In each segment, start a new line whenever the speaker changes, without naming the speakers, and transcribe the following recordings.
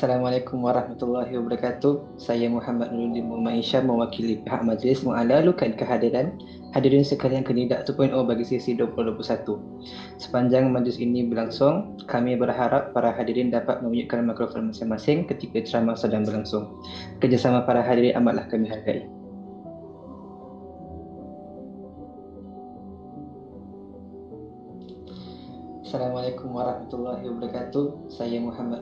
Assalamualaikum warahmatullahi wabarakatuh. Saya Muhammad Nuruddin Muhammad Isyam mewakili pihak majlis mengalu-alukan kehadiran hadirin sekalian Kandidat 2.0 bagi sesi 2021. Sepanjang majlis ini berlangsung, kami berharap para hadirin dapat memuyukkan mikrofon masing-masing ketika ceramah sedang berlangsung. Kerjasama para hadirin amatlah kami hargai. Assalamualaikum warahmatullahi wabarakatuh. Saya Muhammad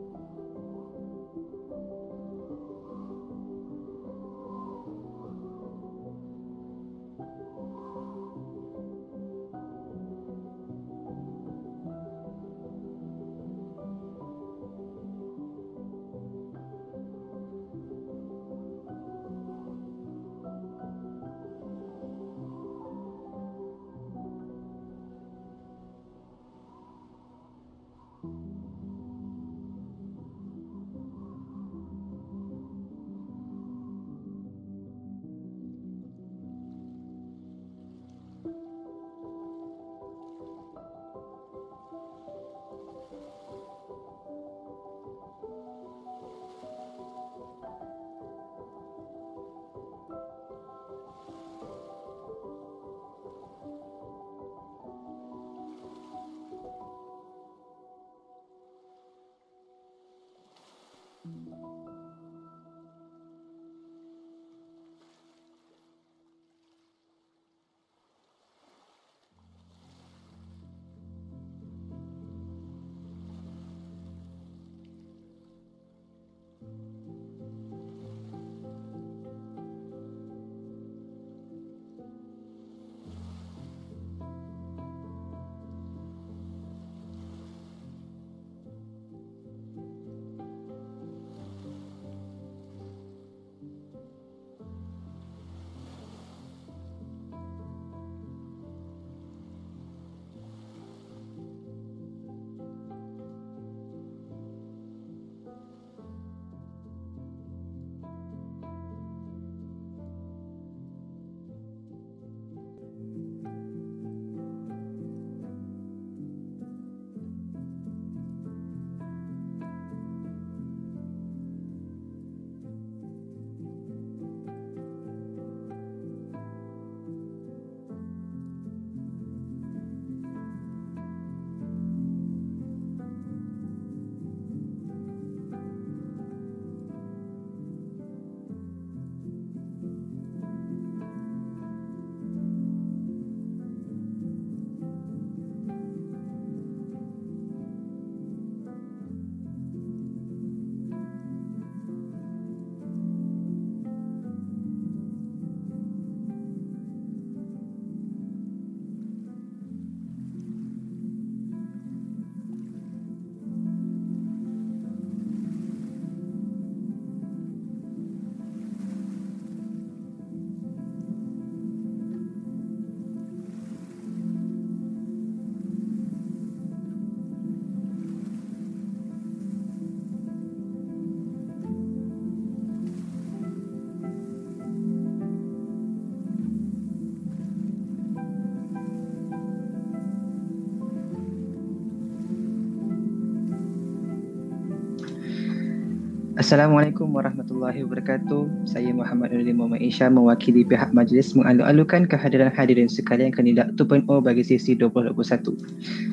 Assalamualaikum warahmatullahi wabarakatuh. Saya Muhammad Nuruddin Muhammad Isyam mewakili pihak majlis mengalu-alukan kehadiran hadirin sekalian kandidat 2.0 bagi sesi 2021.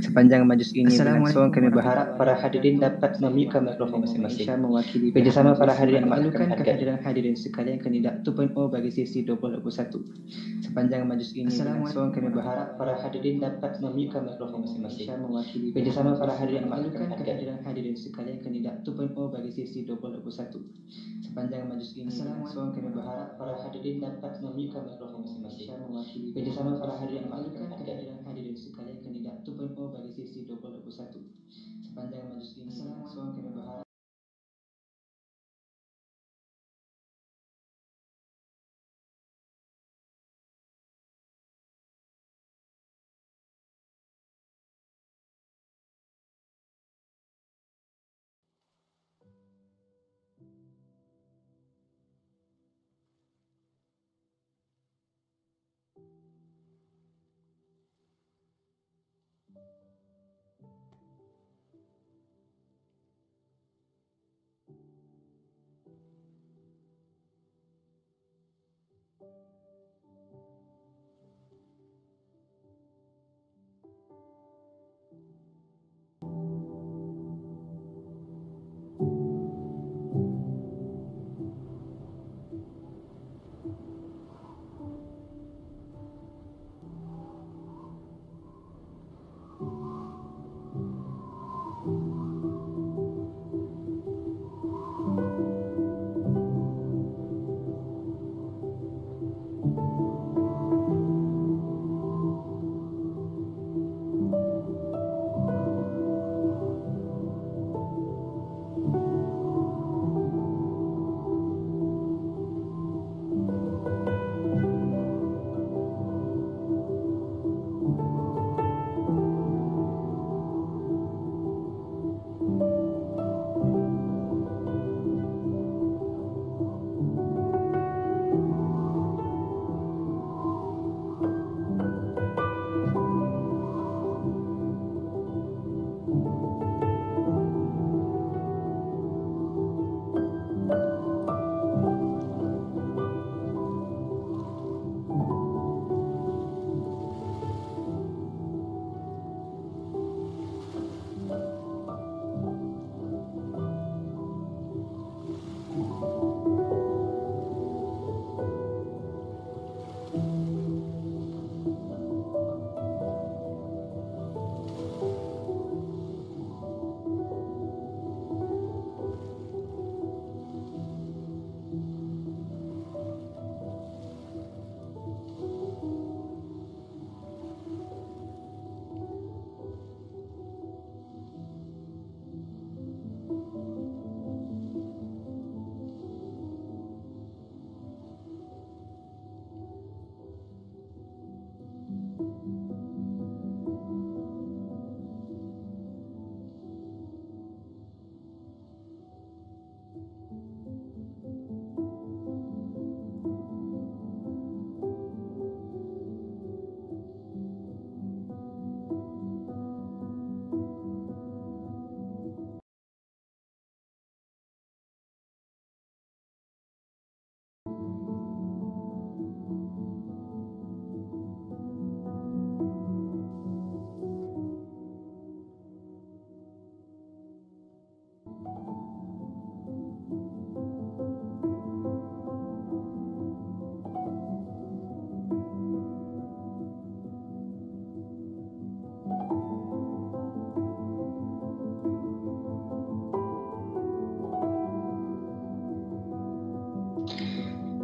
Sepanjang majlis ini berlangsung, kami berharap para hadirin dapat memikirkan mikrofon masing-masing. Kerjasama para hadirin mengalu-alukan kehadiran hadirin sekalian kandidat 2.0 bagi sesi 2021. Sepanjang majlis ini berlangsung, kami berharap para hadirin dapat memikirkan mikrofon masing-masing. Kerjasama para hadirin mengalu-alukan kehadiran hadirin sekalian kandidat 2.0 bagi sesi 2021. Sepanjang majlis ini berlangsung, kami berharap para hadirin dapat memikirkan mikrofon masing-masing. Kerjasama para hadirin mengalu-alukan kehadiran hadirin sekalian kandidat 2.0 bagi sesi 2021. Sepanjang majlis ini berlangsung, kami berharap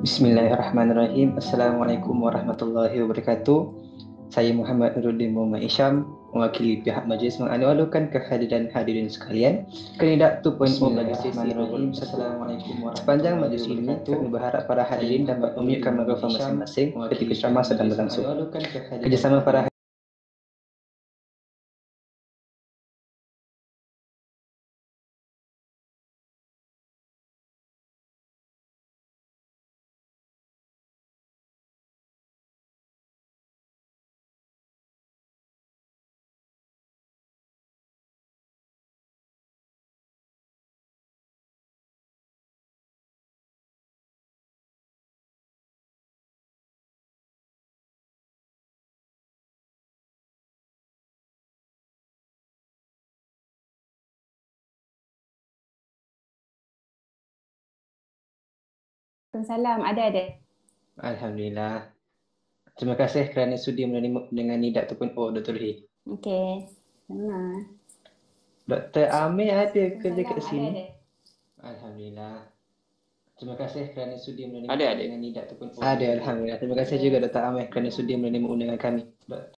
Bismillahirrahmanirrahim. Assalamualaikum warahmatullahi wabarakatuh. Saya Muhammad Nuruddin Muhammad Isyam mewakili pihak majlis mengalu-alukan kehadiran hadirin sekalian kandidat 2.0 bagi sesi 2021. Sepanjang majlis ini, kami berharap para hadirin dapat memikirkan mikrofon masing-masing ketika ceramah sedang berlangsung. Kerjasama para
Waalaikumsalam. Ada.
Alhamdulillah. Terima kasih kerana sudi menerima dengan Nida ataupun Dr. Hi.
Okey. Sama.
Dr. Amir ada ke
Waalaikumsalam.
dekat sini?
Ada.
Alhamdulillah. Terima kasih kerana sudi menerima
Ada.
dengan Nida ataupun Ada, Alhamdulillah. Terima kasih juga Dr. Amir kerana sudi menerima undangan kami. Dr.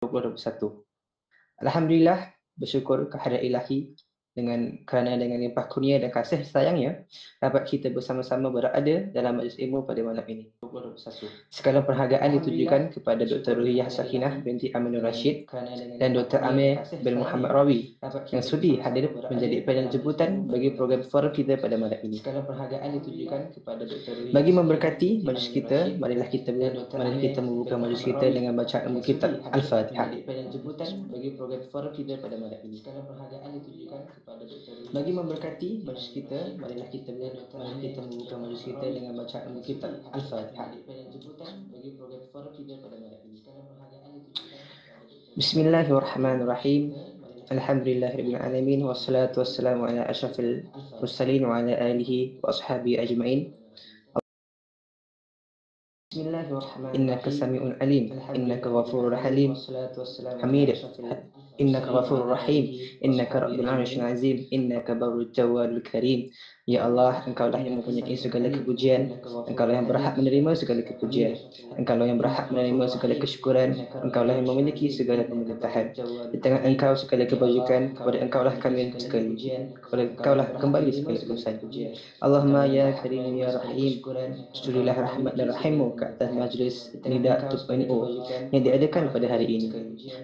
2021. Alhamdulillah, bersyukur kehadirat ilahi kerana dengan limpah kurnia dan kasih sayangnya dapat kita bersama-sama berada dalam majlis ilmu pada malam ini. 2021. Segala penghargaan ditujukan kepada Dr. Ruhiyah Sakinah binti Aminur Rashid dan Dr. Amir bin Muhammad Rawi yang sudi hadir menjadi panel jemputan bagi program forum kita pada malam ini. Segala penghargaan ditujukan kepada Dr. Ruhiyah. Bagi memberkati majlis kita, marilah kita membuka majlis kita dengan bacaan ilmu kitab Al-Fatihah. Bagi program forum kita pada malam ini. Segala penghargaan ditujukan kepada Dr. Ruhiyah. Bagi memberkati majlis kita, marilah kita membuka majlis kita dengan bacaan ilmu kitab Al-Fatihah. Bagi program forum kita pada malam ini. Segala penghargaan ditujukan kepada Dr. Bismillahirrahmanirrahim. Alhamdulillahirabbil alamin wassalatu wassalamu ala asyrafil mursalin wa ala alihi wa ashabihi ajmain. Innaka sami'un alim, innaka ghafurur halim, hamid, innaka ghafurur rahim, innaka rabbul arsyil azim, innaka barrul jawadul karim. Ya Allah, Engkaulah yang mempunyai segala kepujian, Engkaulah yang berhak menerima segala kepujian, Engkaulah yang berhak menerima segala kesyukuran, Engkaulah yang memiliki segala pemerintahan. Di tangan Engkau segala kebajikan, kepada Engkaulah kami sekali, kepada Engkaulah kembali segala urusan. Allahumma ya karim ya rahim, Surilah rahmat dan rahimmu ke atas majlis Nida 2.0 yang diadakan pada hari ini.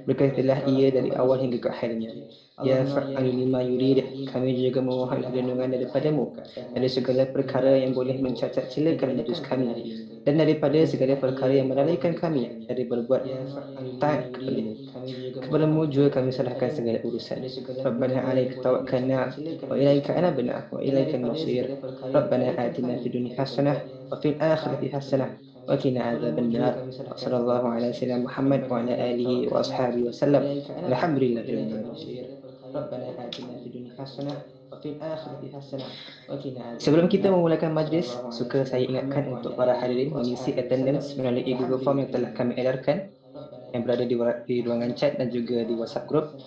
Berkatilah ia dari awal hingga ke akhirnya. Ya fa'alu lima yurid, kami juga memohon perlindungan daripadamu dari segala perkara yang boleh mencacat celakan majlis kami dan daripada segala perkara yang melalaikan kami dari berbuat taat kepadamu. Kepadamu juga kami serahkan segala urusan. Rabbana alaika tawakkalna wa ilaika anabna wa ilaikal masir. Rabbana atina fid dunya hasanah wa fil akhirati hasanah wa qina adzabannar. Sallallahu ala sayyidina Muhammad wa ala alihi wa ashabihi wasallam. Alhamdulillahirabbil alamin. Rabbana atina fid dunya hasanah wa fil akhirati hasanah wa qina adzabannar. Sebelum kita memulakan majlis, suka saya ingatkan untuk para hadirin mengisi attendance melalui Google Form yang telah kami edarkan yang berada di ruangan chat dan juga di WhatsApp group,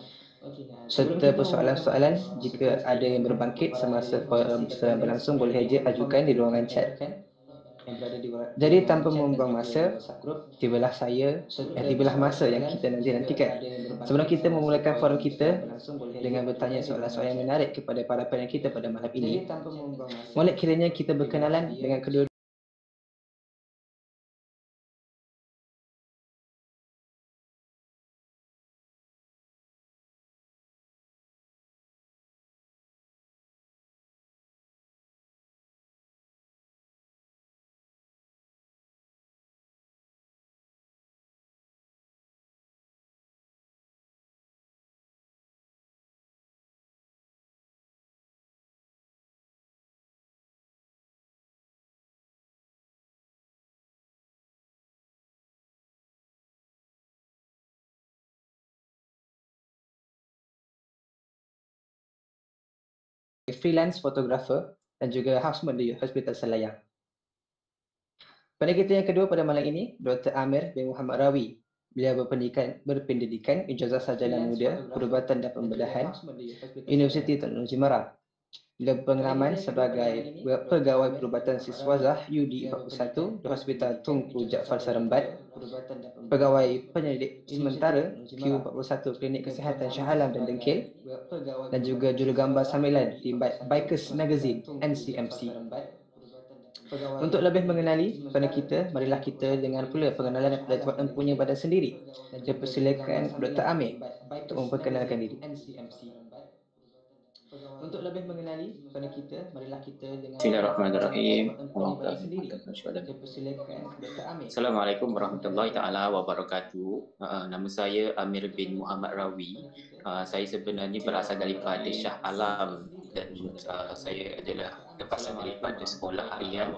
serta persoalan-soalan jika ada yang berbangkit semasa forum sedang berlangsung boleh saja ajukan di ruangan chat. Jadi tanpa membuang masa, tibalah masa yang kita nantikan. Sebelum kita memulakan forum kita dengan bertanya soalan-soalan yang menarik kepada para panel kita pada malam ini, boleh kiranya kita berkenalan dengan kedua freelance photographer dan juga houseman di Hospital Selayang. Pada kita yang kedua pada malam ini, Dr. Amir bin Muhammad Rawi. Beliau berpendidikan Ijazah Sarjana Muda Perubatan dan Pembedahan Universiti Teknologi Mara. Beliau berpengalaman sebagai pegawai perubatan siswazah UD41 di Hospital Tunku Jaafar Seremban, pegawai penyelidik sementara Q41 Klinik Kesihatan Shah Alam dan Dengkil, dan juga jurugambar sambilan di Bikers Magazine NCMC. Untuk lebih mengenali kepada kita, marilah kita dengan pula pengenalan kepada tuan empunya badan sendiri. Saya persilakan Dr. Amir untuk memperkenalkan diri. Untuk lebih mengenali kepada kita, marilah kita dengan
Bismillahirrahmanirrahim.
saya persilakan Dr. Amir.
Assalamualaikum warahmatullahi taala wabarakatuh. Nama saya Amir bin Muhammad Rawi. Saya sebenarnya berasal daripada Shah Alam dan saya adalah terpasang daripada sekolah harian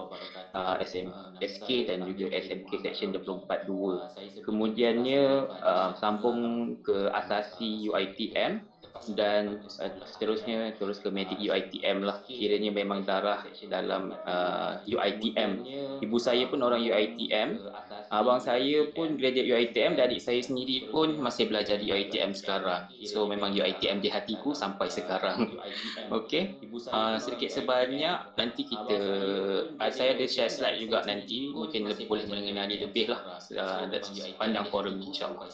SK dan juga SMK Section 24-2. Kemudiannya sambung ke asasi UiTM dan seterusnya terus ke medik UiTM lah. Kiranya memang darah dalam UiTM. Ibu saya pun orang UiTM, abang saya pun graduate UiTM dan adik saya sendiri pun masih belajar di UiTM sekarang. So memang UiTM di hatiku sampai sekarang. Okey, sedikit sebanyak nanti kita saya ada share slide juga nanti, mungkin boleh mengenali lebih lah dari pandang forum ni, insyaAllah.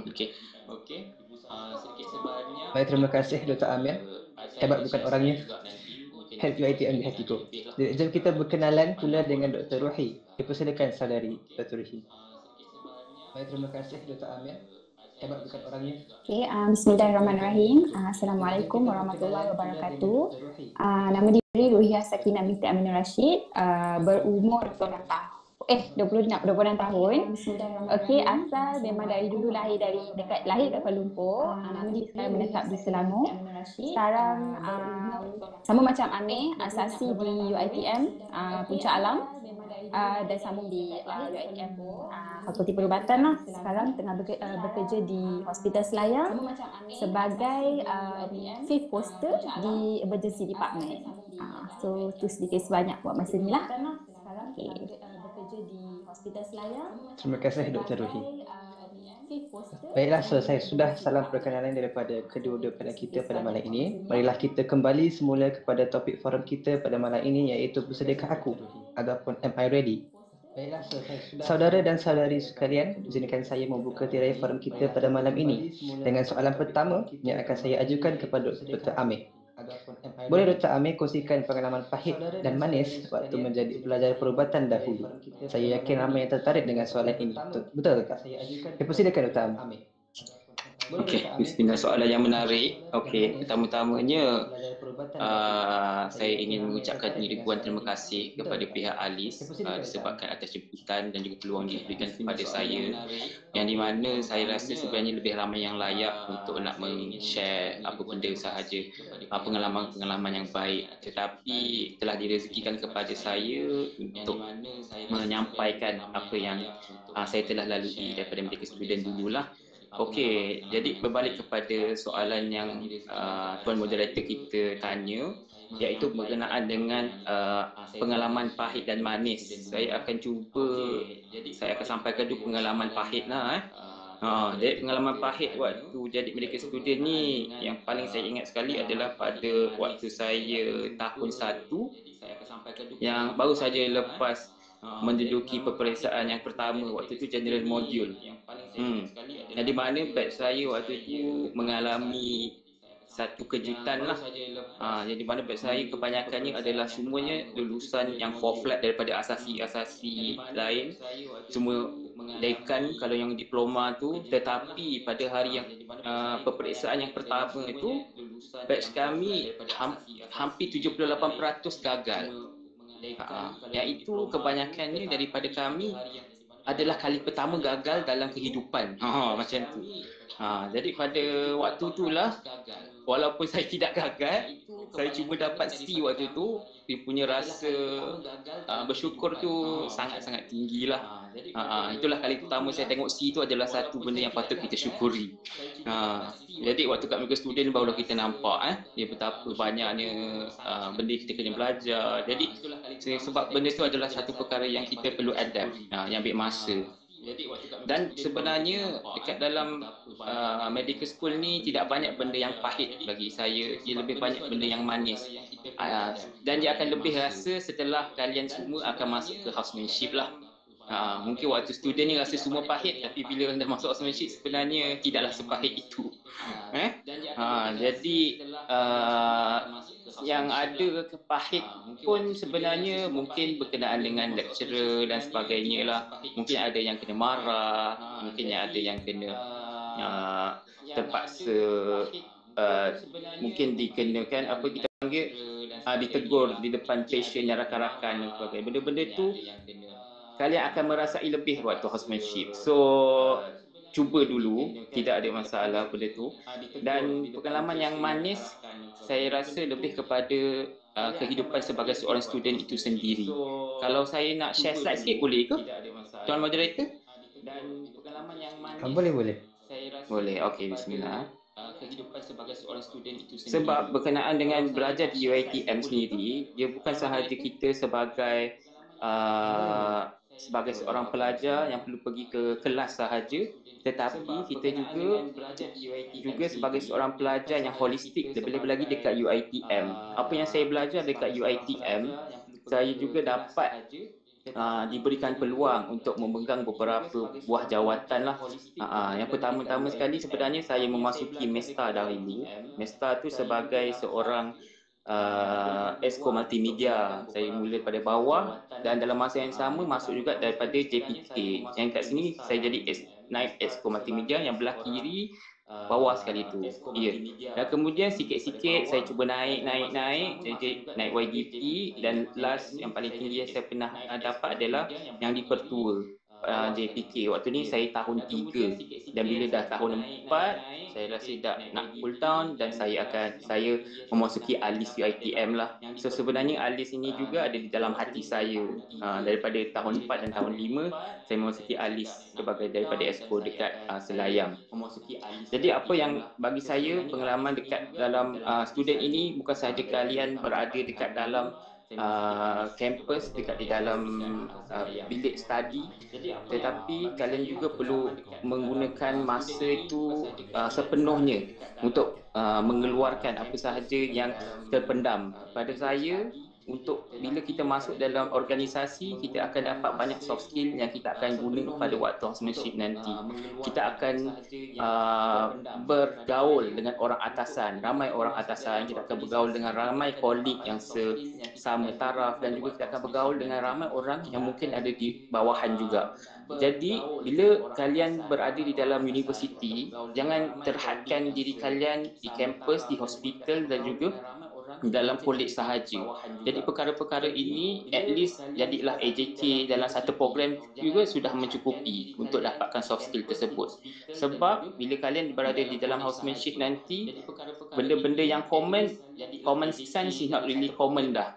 Okey. Sedikit sebanyak.
Baik, terima kasih Dr. Amir. Hebat bukan orangnya. Help UiTM di hatiku. Jom kita berkenalan pula dengan Dr. Ruhi. Dipersilakan saudari Dr. Ruhi. Baik, terima kasih Dr. Amir. Hebat bukan orangnya.
Okay, Bismillahirrahmanirrahim. Assalamualaikum warahmatullahi wabarakatuh. Nama diri Ruhiyah Sakinah binti Aminur Rashid, berumur 26 tahun. 26 tahun. Okey, asal memang dari dulu lahir kat Kuala Lumpur. Nama dia sekarang menetap di Selangor. Sekarang sama macam Amir, asasi di UiTM Puncak Alam, dan sambung di UiTM Fakulti Perubatan lah. Sekarang tengah bekerja di Hospital Selayang sebagai fifth poster di Emergency Department. So tu sedikit sebanyak buat masa ni lah. Okay. Di Hospital Selayang.
Terima kasih Dr. Ruhi. Baiklah, selesai sudah salam perkenalan daripada kedua-dua kita pada malam ini. Marilah kita kembali semula kepada topik forum kita pada malam ini, iaitu bersedekah aku ataupun am I ready? Baiklah, saudara dan saudari sekalian, izinkan saya membuka tirai forum kita pada malam ini dengan soalan pertama yang akan saya ajukan kepada Dr. Amir. Boleh Dr. Amir kongsikan pengalaman pahit dan manis waktu menjadi pelajar perubatan dahulu? Saya yakin ramai yang tertarik dengan soalan ini. Betul tak? Persilakan Dr. Amir.
Okey, bismillah, soalan yang menarik. Okey, pertama-tamanya saya ingin mengucapkan ribuan terima kasih kepada pihak ALIS disebabkan atas jemputan dan juga peluang yang diberikan kepada saya, yang di mana saya rasa sebenarnya lebih ramai yang layak untuk nak men-share apa benda sahaja, pengalaman-pengalaman yang baik, tetapi telah direzekikan kepada saya untuk menyampaikan apa yang saya telah lalui daripada mereka student dululah. Okey, jadi berbalik kepada soalan yang tuan moderator kita tanya, iaitu berkenaan dengan pengalaman pahit dan manis. Saya akan sampaikan dulu pengalaman pahit lah. Jadi pengalaman pahit waktu jadi medical student ni yang paling saya ingat sekali adalah pada waktu saya tahun 1 yang baru saja lepas menduduki peperiksaan yang pertama, waktu itu general module. Yang di mana batch saya waktu itu mengalami satu kejutan lah. Yang di mana batch saya kebanyakannya adalah semuanya lulusan yang full flat daripada asasi-asasi lain. Semua dekan kalau yang diploma tu, tetapi pada hari yang peperiksaan yang pertama itu batch kami hampir 78% gagal. Yang itu kebanyakannya daripada kami adalah kali pertama gagal dalam kehidupan. Macam tu. Jadi pada waktu itulah walaupun saya tidak gagal, saya cuma dapat C waktu tu, dia punya rasa bersyukur tu sangat-sangat tinggi lah. Itulah kali pertama saya tengok C tu adalah satu benda yang patut kita syukuri. Jadi waktu kat Mega Student barulah kita nampak dia betapa banyaknya benda kita kena belajar. Jadi sebab benda tu adalah satu perkara yang kita perlu adapt, yang ambil masa. Dan sebenarnya dekat dalam medical school ni tidak banyak benda yang pahit bagi saya, dia lebih banyak benda yang manis. Dan dia akan lebih rasa setelah kalian semua akan masuk ke housemanship lah. Mungkin waktu student ni rasa semua pahit, tapi bila dah masuk housemanship sebenarnya tidaklah sepahit itu. Jadi yang ada kepahit pun sebenarnya mungkin berkenaan dengan lecturer dan sebagainya lah. Mungkin ada yang kena marah, mungkin ada yang kena terpaksa mungkin dikenakan apa kita panggil ditegur di depan pasien dan rakan-rakan dan sebagainya. Benda-benda tu kalian akan merasai lebih waktu housemanship. So cuba dulu, tidak ada masalah benda tu. Dan pengalaman yang manis saya rasa lebih kepada kehidupan sebagai seorang student itu sendiri. Kalau saya nak share slide sikit boleh ke? Tuan moderator? Dan pengalaman yang manis
Boleh.
Boleh. Okey, bismillah. Kehidupan sebagai seorang student itu sendiri. Sebab berkenaan dengan belajar di UiTM sendiri, dia bukan sahaja kita sebagai seorang pelajar yang perlu pergi ke kelas sahaja, tetapi kita juga sebagai seorang pelajar yang holistik, lebih-lebih lagi dekat UiTM. Apa yang saya belajar dekat UiTM, saya juga dapat diberikan peluang untuk memegang beberapa buah jawatan lah. Yang pertama-tama sekali sebenarnya saya memasuki Mesta dahulu. Mesta tu sebagai seorang Exco Multimedia. Saya mula pada bawah dan dalam masa yang sama masuk juga daripada JPK. Yang kat sini saya jadi naib Exco Multimedia yang belah kiri bawah sekali tu. Ya. Dan kemudian sikit-sikit saya cuba naik jadi naik YDP dan last yang paling tinggi yang saya pernah dapat adalah yang di Pertua JPK. Waktu ni saya tahun 3 dan bila dah tahun 4 saya rasa dah nak cool down dan saya memasuki ALIS UiTM lah. So sebenarnya ALIS ini juga ada di dalam hati saya. Daripada tahun 4 dan tahun 5 saya memasuki ALIS sebagai daripada Exco dekat Selayang. Jadi apa yang bagi saya pengalaman dekat dalam student ini bukan sahaja kalian berada dekat dalam kampus, dekat di dalam bilik study, tetapi kalian juga perlu menggunakan masa itu sepenuhnya untuk mengeluarkan apa sahaja yang terpendam. Pada saya, untuk bila kita masuk dalam organisasi, kita akan dapat banyak soft skill yang kita akan guna pada waktu housemanship nanti. Kita akan bergaul dengan orang atasan, ramai orang atasan. Kita akan bergaul dengan ramai kolik yang sama taraf dan juga kita akan bergaul dengan ramai orang yang mungkin ada di bawahan juga. Jadi bila kalian berada di dalam universiti, jangan terhadkan diri kalian di kampus, di hospital dan juga dalam kolej sahaja. Jadi perkara-perkara ini at least jadilah AJK dalam satu program juga sudah mencukupi untuk dapatkan soft skill tersebut. Sebab bila kalian berada di dalam housemanship nanti, benda-benda yang common sense is not really common dah.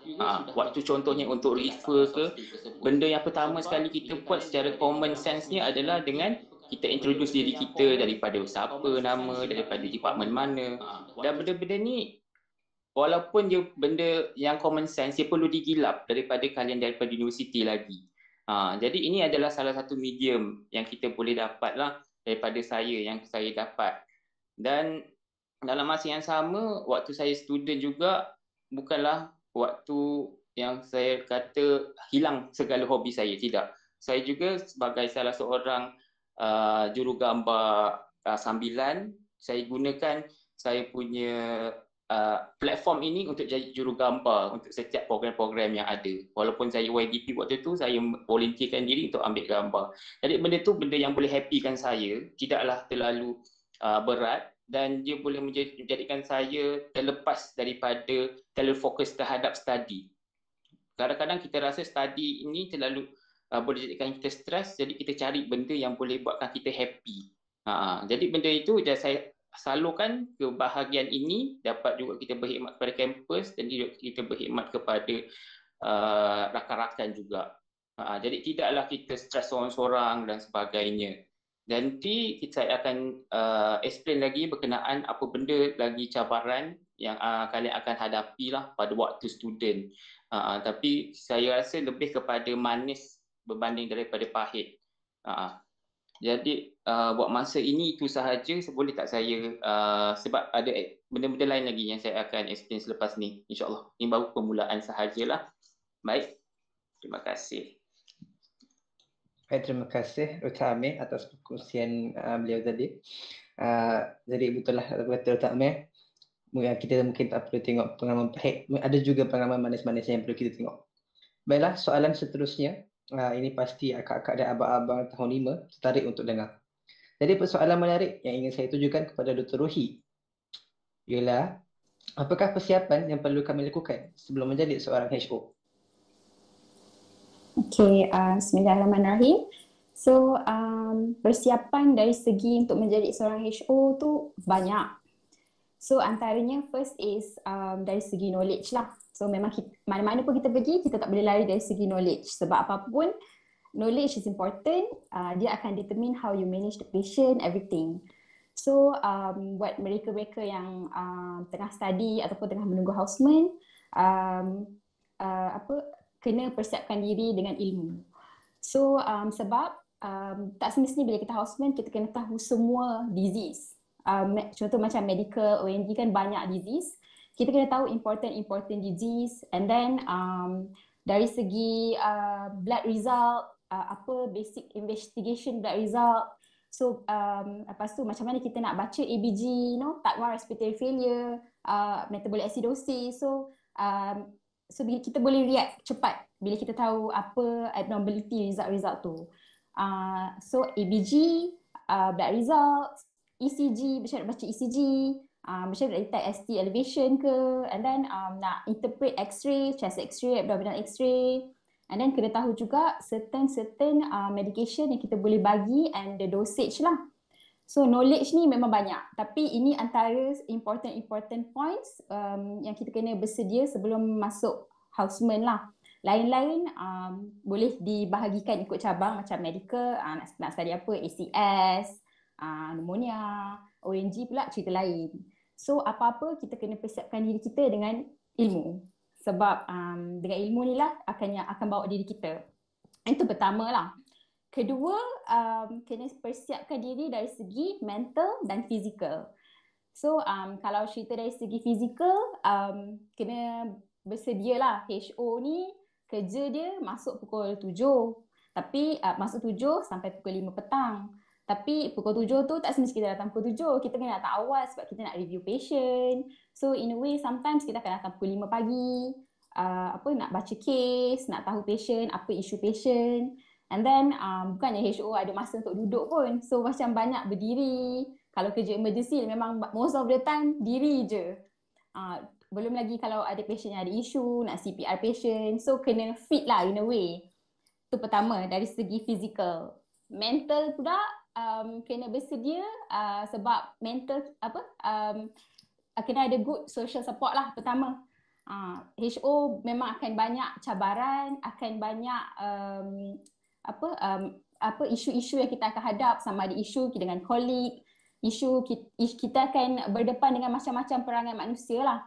Waktu contohnya untuk refer ke, benda yang pertama sekali kita buat secara common sense-nya adalah dengan kita introduce diri kita, daripada siapa nama, daripada department mana. Dan benda-benda ni walaupun dia benda yang common sense, dia perlu digilap daripada kalian daripada universiti lagi. Jadi ini adalah salah satu medium yang kita boleh dapat lah daripada yang saya dapat. Dan dalam masa yang sama, waktu saya student juga bukanlah waktu yang saya kata hilang segala hobi saya, tidak. Saya juga sebagai salah seorang jurugambar sambilan, saya gunakan saya punya platform ini untuk jadi jurugambar untuk setiap program-program yang ada. Walaupun saya YDP waktu tu, saya volunteerkan diri untuk ambil gambar. Jadi benda tu benda yang boleh happykan saya, tidaklah terlalu berat dan dia boleh menjadikan saya terlepas daripada terlalu fokus terhadap study. Kadang-kadang kita rasa study ini terlalu boleh jadikan kita stres, jadi kita cari benda yang boleh buatkan kita happy. Jadi benda itu saya salurkan ke bahagian ini, dapat juga kita berkhidmat kepada kampus dan juga kita berkhidmat kepada rakan-rakan juga. Jadi tidaklah kita stres seorang-seorang dan sebagainya. Dan nanti saya akan explain lagi berkenaan apa benda lagi cabaran yang kalian akan hadapi lah pada waktu student. Tapi saya rasa lebih kepada manis berbanding daripada pahit. Jadi buat masa ini itu sahaja. Boleh tak saya sebab ada benda-benda lain lagi yang saya akan explain selepas ni, insyaAllah. Ini baru permulaan sahajalah. Baik, terima kasih.
Baik, terima kasih Dr. Amir atas perkongsian beliau tadi. Jadi betul lah kata Dr. Amir, kita mungkin tak perlu tengok pengalaman pahit, ada juga pengalaman manis-manis yang perlu kita tengok. Baiklah, soalan seterusnya, ini pasti akak-akak dan abang-abang tahun 5 tertarik untuk dengar. Jadi persoalan menarik yang ingin saya tujukan kepada Dr. Ruhi ialah, apakah persiapan yang perlu kami lakukan sebelum menjadi seorang HO?
Okay, bismillahirrahmanirrahim. So, persiapan dari segi untuk menjadi seorang HO tu banyak. So, antaranya first is dari segi knowledge lah. So, memang mana-mana pun kita pergi, kita tak boleh lari dari segi knowledge. Sebab apapun, knowledge is important. Dia akan determine how you manage the patient, everything. So, buat mereka-mereka yang tengah study ataupun tengah menunggu houseman, kena persiapkan diri dengan ilmu. So sebab tak semestinya bila kita houseman kita kena tahu semua disease. Contoh macam medical, ONG kan banyak disease. Kita kena tahu important disease, and then dari segi blood result, apa basic investigation blood result. So lepas tu macam mana kita nak baca ABG, type 1 respiratory failure, metabolic acidosis. So bila kita boleh react cepat bila kita tahu apa abnormality result tu. So ABG, blood results, ECG, macam nak baca ECG, macam nak detect ST elevation ke, and then nak interpret X-ray, chest X-ray, abdominal X-ray, and then kena tahu juga certain medication yang kita boleh bagi and the dosage lah. So knowledge ni memang banyak, tapi ini antara important points yang kita kena bersedia sebelum masuk houseman lah. Lain-lain boleh dibahagikan ikut cabang, macam medical, nak study apa, ACS, pneumonia, ONG pula cerita lain. So apa-apa kita kena persiapkan diri kita dengan ilmu. Sebab dengan ilmu ni lah akan bawa diri kita. Itu pertama lah. Kedua, kena persiapkan diri dari segi mental dan fizikal. So, kalau cerita dari segi fizikal, kena bersedia lah. HO ni kerja dia masuk pukul 7. Tapi masuk 7 sampai pukul 5 petang. Tapi pukul 7 tu tak semestinya kita datang pukul 7. Kita kena datang awal sebab kita nak review patient. So, in a way, sometimes kita akan datang pukul 5 pagi. Nak baca case, nak tahu patient, apa isu patient. And then bukannya HO ada masa untuk duduk pun. So macam banyak berdiri. Kalau kerja emergency memang most of the time diri je. Belum lagi kalau ada patient yang ada isu, nak CPR patient. So kena fit lah in a way. Itu pertama dari segi physical. Mental pula kena bersedia sebab mental kena ada good social support lah pertama. HO memang akan banyak cabaran, akan banyak isu-isu yang kita akan hadap, sama ada isu dengan kolik, isu kita akan berdepan dengan macam-macam perangai manusia lah.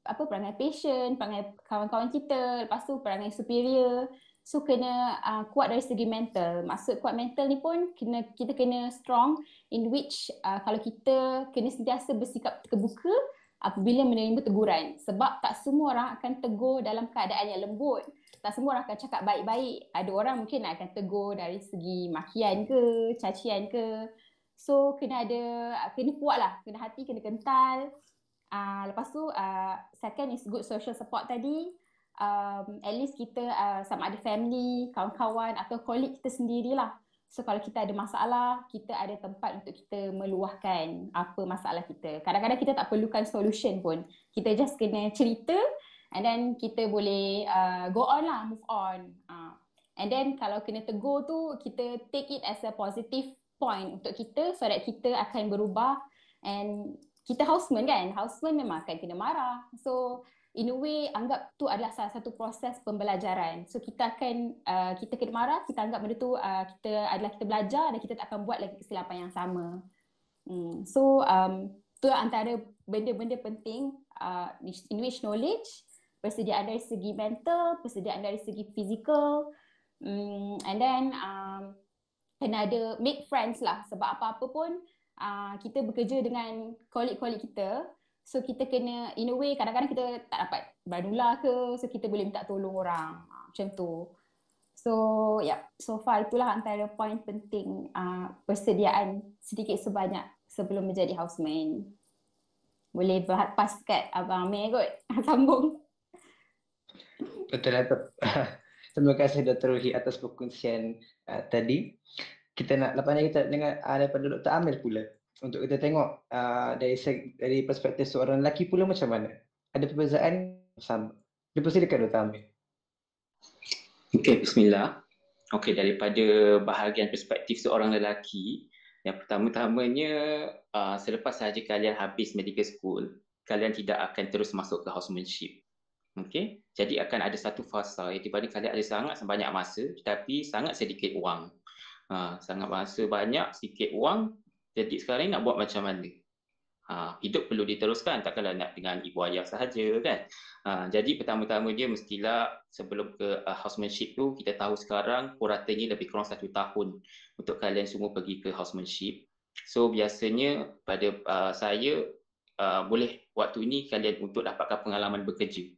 Perangai patient, perangai kawan-kawan kita, lepas tu perangai superior. So kena kuat dari segi mental. Maksud kuat mental ni pun kita kena strong, in which kalau kita kena sentiasa bersikap terbuka apabila menerima teguran. Sebab tak semua orang akan tegur dalam keadaan yang lembut. Tak semua orang akan cakap baik-baik. Ada orang mungkin akan tegur dari segi makian ke, cacian ke. So kena kuat lah. Kena hati, kena kental. Lepas tu second is good social support tadi. At least kita sama ada family, kawan-kawan atau colleague kita sendirilah. So kalau kita ada masalah, kita ada tempat untuk kita meluahkan apa masalah kita. Kadang-kadang kita tak perlukan solution pun. Kita just kena cerita and then kita boleh go on lah, move on. And then kalau kena tegur tu, kita take it as a positive point untuk kita so that kita akan berubah And kita houseman kan, houseman memang akan kena marah. So in a way anggap tu adalah salah satu proses pembelajaran. So kita akan kita kena marah, kita anggap benda tu kita belajar dan kita tak akan buat lagi kesilapan yang sama. So tu antara benda-benda penting in which knowledge, persediaan dari segi mental, persediaan dari segi fizikal, and then kena ada make friends lah, sebab apa-apa pun kita bekerja dengan colleague-colleague kita. So kita kena, in a way kadang-kadang kita tak dapat bernular ke, so kita boleh minta tolong orang, macam tu. So so far itulah antara poin penting persediaan sedikit sebanyak sebelum menjadi houseman. Boleh pas kat Abang Amir kot, sambung.
Betul lah. Terima kasih Dr. Ruhi atas perkongsian tadi. Kita nak lepas ni kita dengar daripada Dr. Amir pula, untuk kita tengok dari perspektif seorang lelaki pula macam mana. Ada perbezaan sama? Dipersilakan Dr. Amir.
Okey, bismillah. Okey, daripada bahagian perspektif seorang lelaki, yang pertama-tamanya selepas sahaja kalian habis medical school, kalian tidak akan terus masuk ke housemanship. Okey, jadi akan ada satu fasa di mana kalian ada sangat banyak masa tetapi sangat sedikit wang. Sangat masa banyak, sedikit wang. Jadi sekarang ni nak buat macam mana? Hidup perlu diteruskan, takkanlah nak dengan ibu ayah sahaja kan. Jadi pertama-tama dia mestilah sebelum ke housemanship tu, kita tahu sekarang puratanya lebih kurang 1 tahun untuk kalian semua pergi ke housemanship. So biasanya pada saya boleh waktu ini kalian untuk dapatkan pengalaman bekerja.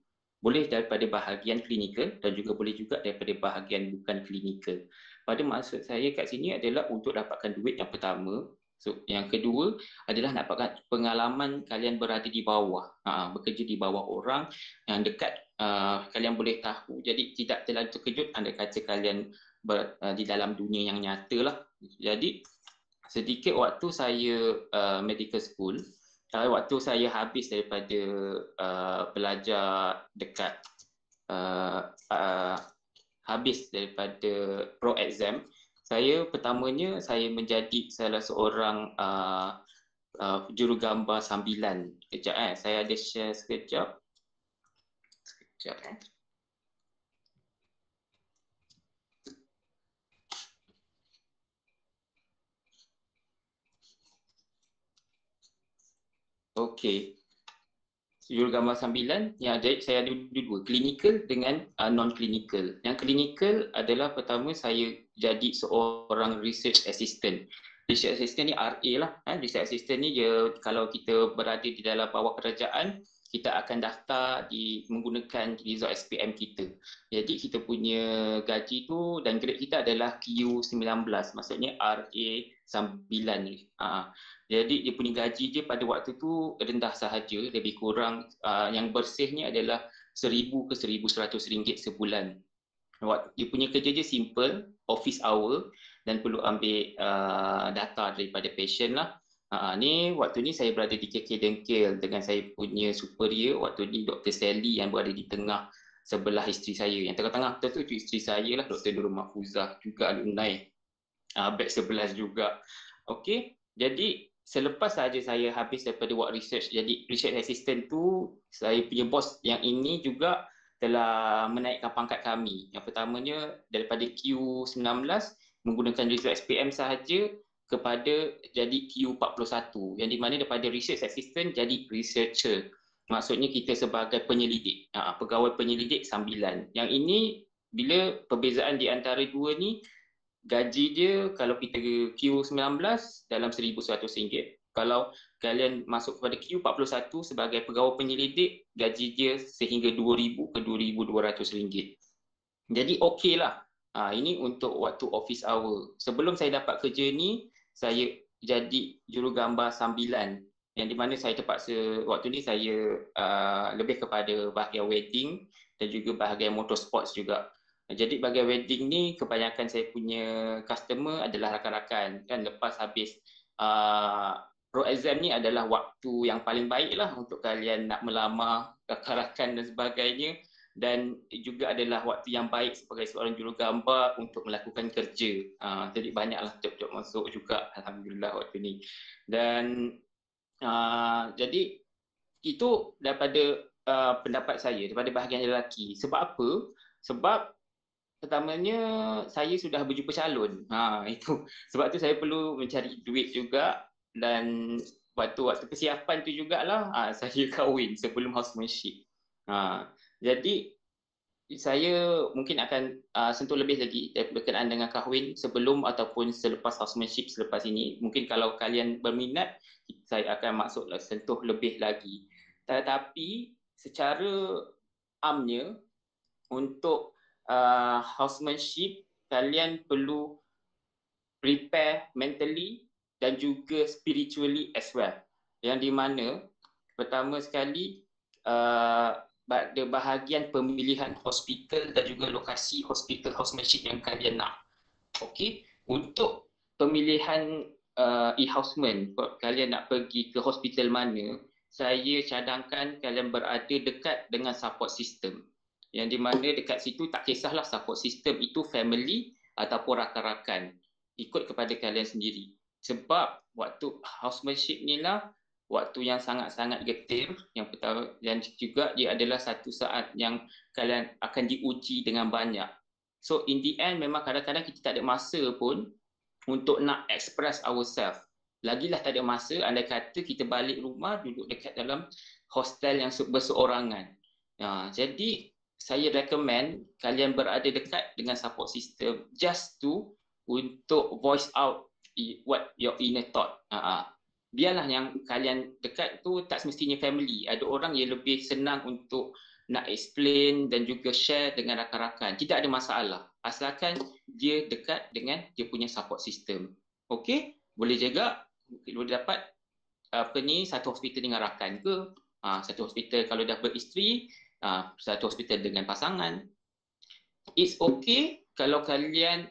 Boleh daripada bahagian klinikal dan juga boleh juga daripada bahagian bukan klinikal. Pada maksud saya kat sini adalah untuk dapatkan duit yang pertama. So, yang kedua adalah nak dapatkan pengalaman kalian berada di bawah, bekerja di bawah orang yang dekat, kalian boleh tahu. Jadi tidak terlalu terkejut anda kata kalian di dalam dunia yang nyata lah. Jadi sedikit waktu saya medical school, waktu saya habis daripada belajar dekat habis daripada pro exam, saya pertamanya saya menjadi salah seorang jurugambar sambilan. Kejap saya ada share sekejap. Okey. Jurugambar sambilan yang ada, saya ada dua, klinikal dengan non-klinikal. Yang klinikal adalah pertama saya jadi seorang research assistant. Research assistant ni RA lah. Research assistant ni dia kalau kita berada di dalam bawah kerajaan, kita akan daftar menggunakan result SPM kita. Jadi kita punya gaji tu dan grade kita adalah Q19, maksudnya RA 9. Jadi dia punya gaji dia pada waktu tu rendah sahaja, lebih kurang yang bersihnya adalah 1,000 ke 1,100 ringgit sebulan. Dia punya kerja je simple, office hour dan perlu ambil data daripada patient lah. Ni waktu ni saya berada di KK Dengkil dengan saya punya superior waktu ni Dr. Sally yang berada di tengah sebelah isteri saya. Yang tengah-tengah tu isteri saya lah, Dr. Nurul Mahfuzah, juga alumni batch 11 juga. Okey, jadi selepas saja saya habis daripada buat research, jadi research assistant tu, saya punya bos yang ini juga telah menaikkan pangkat kami. Yang pertamanya daripada Q19 menggunakan result SPM sahaja kepada jadi Q41, yang di mana daripada research assistant jadi researcher. Maksudnya kita sebagai penyelidik, pegawai penyelidik sambilan. Yang ini bila perbezaan di antara dua ni, gaji dia kalau kita Q19 dalam RM1,100. Kalau kalian masuk kepada Q41 sebagai pegawai penyelidik, gaji dia sehingga RM2,000 ke RM2,200. Jadi okey lah. Ini untuk waktu office hour. Sebelum saya dapat kerja ni, saya jadi jurugambar sambilan. Yang di mana saya terpaksa, waktu ni saya lebih kepada bahagian wedding dan juga bahagian motorsports juga. Jadi bahagian wedding ni kebanyakan saya punya customer adalah rakan-rakan kan. Lepas habis pro exam ni adalah waktu yang paling baik lah untuk kalian nak melamar rakan-rakan dan sebagainya, dan juga adalah waktu yang baik sebagai seorang jurugambar untuk melakukan kerja. Jadi banyaklah job-job masuk juga, alhamdulillah waktu ni. Dan Jadi itu daripada pendapat saya, daripada bahagian lelaki. Sebab apa? Sebab pertamanya saya sudah berjumpa calon. Itu. Sebab tu saya perlu mencari duit juga, dan waktu persiapan tu jugalah saya kahwin sebelum housemanship. Jadi saya mungkin akan sentuh lebih lagi berkenaan dengan kahwin sebelum ataupun selepas housemanship selepas ini. Mungkin kalau kalian berminat, saya akan sentuh lebih lagi. Tetapi secara amnya, untuk housemanship, kalian perlu prepare mentally dan juga spiritually as well. Yang di mana pertama sekali pada bahagian pemilihan hospital dan juga lokasi hospital housemanship yang kalian nak. Okey, untuk pemilihan e-houseman, kalian nak pergi ke hospital mana, saya cadangkan kalian berada dekat dengan support system. Yang di mana dekat situ tak kisahlah support system itu family ataupun rakan-rakan, ikut kepada kalian sendiri. Sebab waktu housemanship ni lah waktu yang sangat-sangat getir yang pertama, dan juga dia adalah satu saat yang kalian akan diuji dengan banyak. So in the end memang kadang-kadang kita tak ada masa pun untuk nak express ourselves. Lagilah tak ada masa andai kata kita balik rumah duduk dekat dalam hostel yang berseorangan. Jadi saya recommend kalian berada dekat dengan support system just to untuk voice out what your inner thought. Biarlah yang kalian dekat tu tak semestinya family. Ada orang yang lebih senang untuk nak explain dan juga share dengan rakan-rakan. Tidak ada masalah. Asalkan dia dekat dengan dia punya support system. Okey? Boleh juga boleh dapat satu hospital dengan rakan ke, satu hospital kalau dah beristeri, satu hospital dengan pasangan. It's okay kalau kalian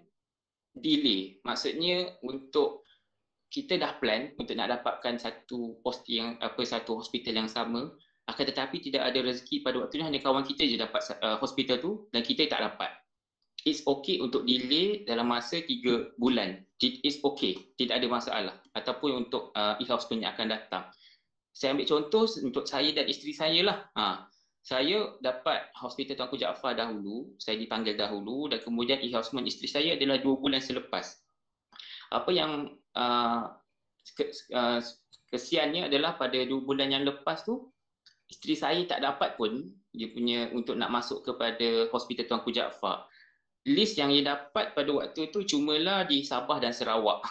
delay. Maksudnya untuk kita dah plan untuk nak dapatkan satu posting satu hospital yang sama, akan tetapi tidak ada rezeki pada waktu itu, hanya kawan kita je dapat hospital tu dan kita tak dapat. It's okay untuk delay dalam masa 3 bulan. It's okay, tidak ada masalah. Ataupun untuk e-houseman yang akan datang. Saya ambil contoh untuk saya dan isteri saya lah. Saya dapat hospital Tuanku Jaafar dahulu, saya dipanggil dahulu, dan kemudian e-houseman isteri saya adalah 2 bulan selepas. Apa yang kesiannya adalah pada 2 bulan yang lepas tu, isteri saya tak dapat pun dia punya untuk nak masuk kepada hospital Tuanku Jaafar. List yang dia dapat pada waktu tu cumalah di Sabah dan Sarawak.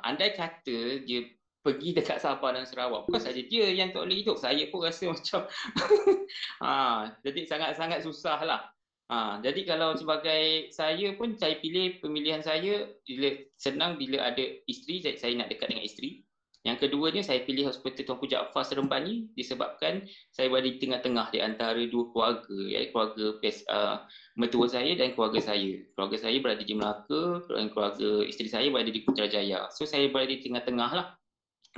Andai kata dia pergi dekat Sabah dan Sarawak, bukan saja dia yang tak boleh hidup, saya pun rasa macam jadi sangat-sangat susah lah. Jadi kalau sebagai saya pun, saya pilih pemilihan saya senang bila ada isteri, saya nak dekat dengan isteri. Yang keduanya, saya pilih hospital Tuanku Jaafar Serembani disebabkan saya berada di tengah-tengah di antara 2 keluarga, keluarga mertua saya dan keluarga saya. Keluarga saya berada di Melaka dan keluarga isteri saya berada di Putrajaya. So saya berada di tengah-tengah lah.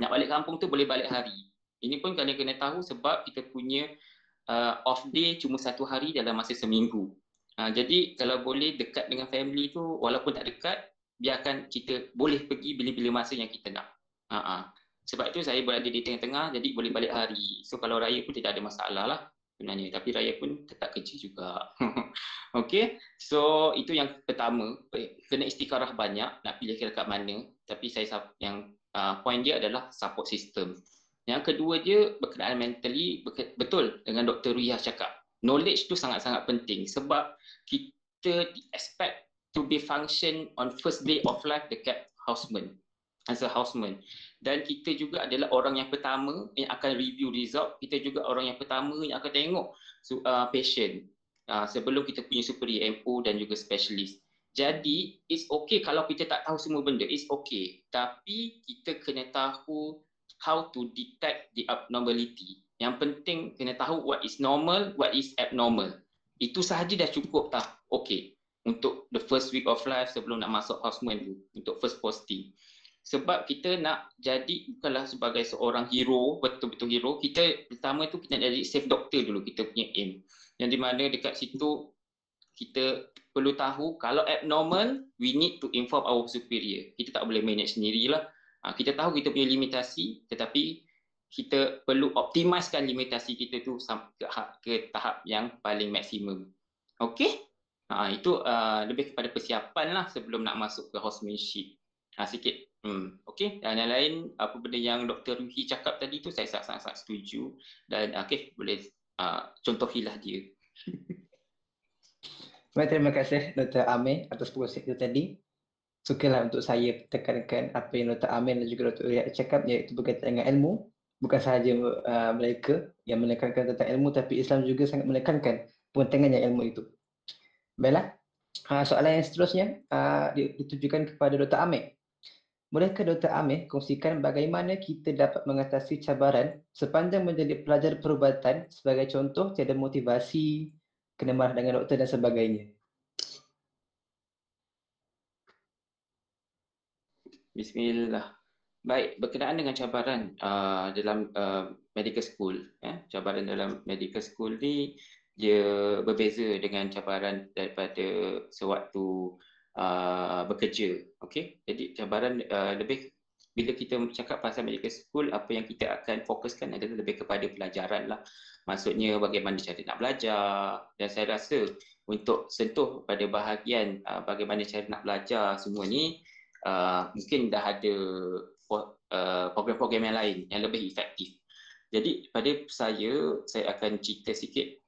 Nak balik kampung tu boleh balik hari. Ini pun kalian kena tahu sebab kita punya off day cuma 1 hari dalam masa seminggu. Jadi kalau boleh dekat dengan family tu, walaupun tak dekat, biarkan kita boleh pergi bila-bila masa yang kita nak. Sebab itu saya berada di tengah-tengah, jadi boleh balik hari. So kalau raya pun tidak ada masalah lah sebenarnya. Tapi raya pun tetap kerja juga. Okay, so itu yang pertama. Kena istiqarah banyak, nak pilih kat mana. Tapi saya yang point dia adalah support system. Yang kedua dia berkenaan mentally, betul dengan Dr. Ruyah cakap. Knowledge tu sangat-sangat penting sebab kita expect to be function on first day of life dekat houseman, as a houseman. Dan kita juga adalah orang yang pertama yang akan review result. Kita juga orang yang pertama yang akan tengok patient sebelum kita punya superior MO dan juga specialist. Jadi it's okay kalau kita tak tahu semua benda, it's okay. Tapi kita kena tahu how to detect the abnormality. Yang penting kena tahu what is normal, what is abnormal. Itu sahaja dah cukup dah. Okay. Untuk the first week of life sebelum nak masuk houseman tu, untuk first posting. Sebab kita nak jadi bukanlah sebagai seorang hero, betul-betul hero. Kita pertama tu kita nak jadi safe doctor dulu, kita punya aim. Yang di mana dekat situ kita perlu tahu kalau abnormal, we need to inform our superior. Kita tak boleh manage sendirilah. Kita tahu kita punya limitasi, tetapi kita perlu optimiskan limitasi kita tu sampai ke tahap yang paling maksimum. Okey? Itu lebih kepada persiapan lah sebelum nak masuk ke housemanship. Sikit. Okey. Dan yang lain, apa benda yang Dr. Ruhi cakap tadi tu, saya sangat-sangat setuju. Dan okey, boleh contohilah dia.
Baik, terima kasih Dr. Amir atas proses itu tadi. Sukalah untuk saya tekankan apa yang Dr. Amir dan juga Dr. Uriah cakap, iaitu berkaitan dengan ilmu. Bukan sahaja mereka yang menekankan tentang ilmu, tapi Islam juga sangat menekankan pentingnya ilmu itu. Baiklah, soalan yang seterusnya ditujukan kepada Dr. Amir. Bolehkah Dr. Amir kongsikan bagaimana kita dapat mengatasi cabaran sepanjang menjadi pelajar perubatan, sebagai contoh tiada motivasi, kena marah dengan doktor dan sebagainya?
Bismillah. Baik, berkenaan dengan cabaran dalam medical school, cabaran dalam medical school ni dia berbeza dengan cabaran daripada sewaktu bekerja. Okey, jadi cabaran lebih bila kita cakap pasal medical school, apa yang kita akan fokuskan adalah lebih kepada pelajaran lah. Maksudnya bagaimana cara nak belajar, dan saya rasa untuk sentuh pada bahagian bagaimana cara nak belajar semua ni, mungkin dah ada program-program yang lain yang lebih efektif. Jadi pada saya akan cerita sikit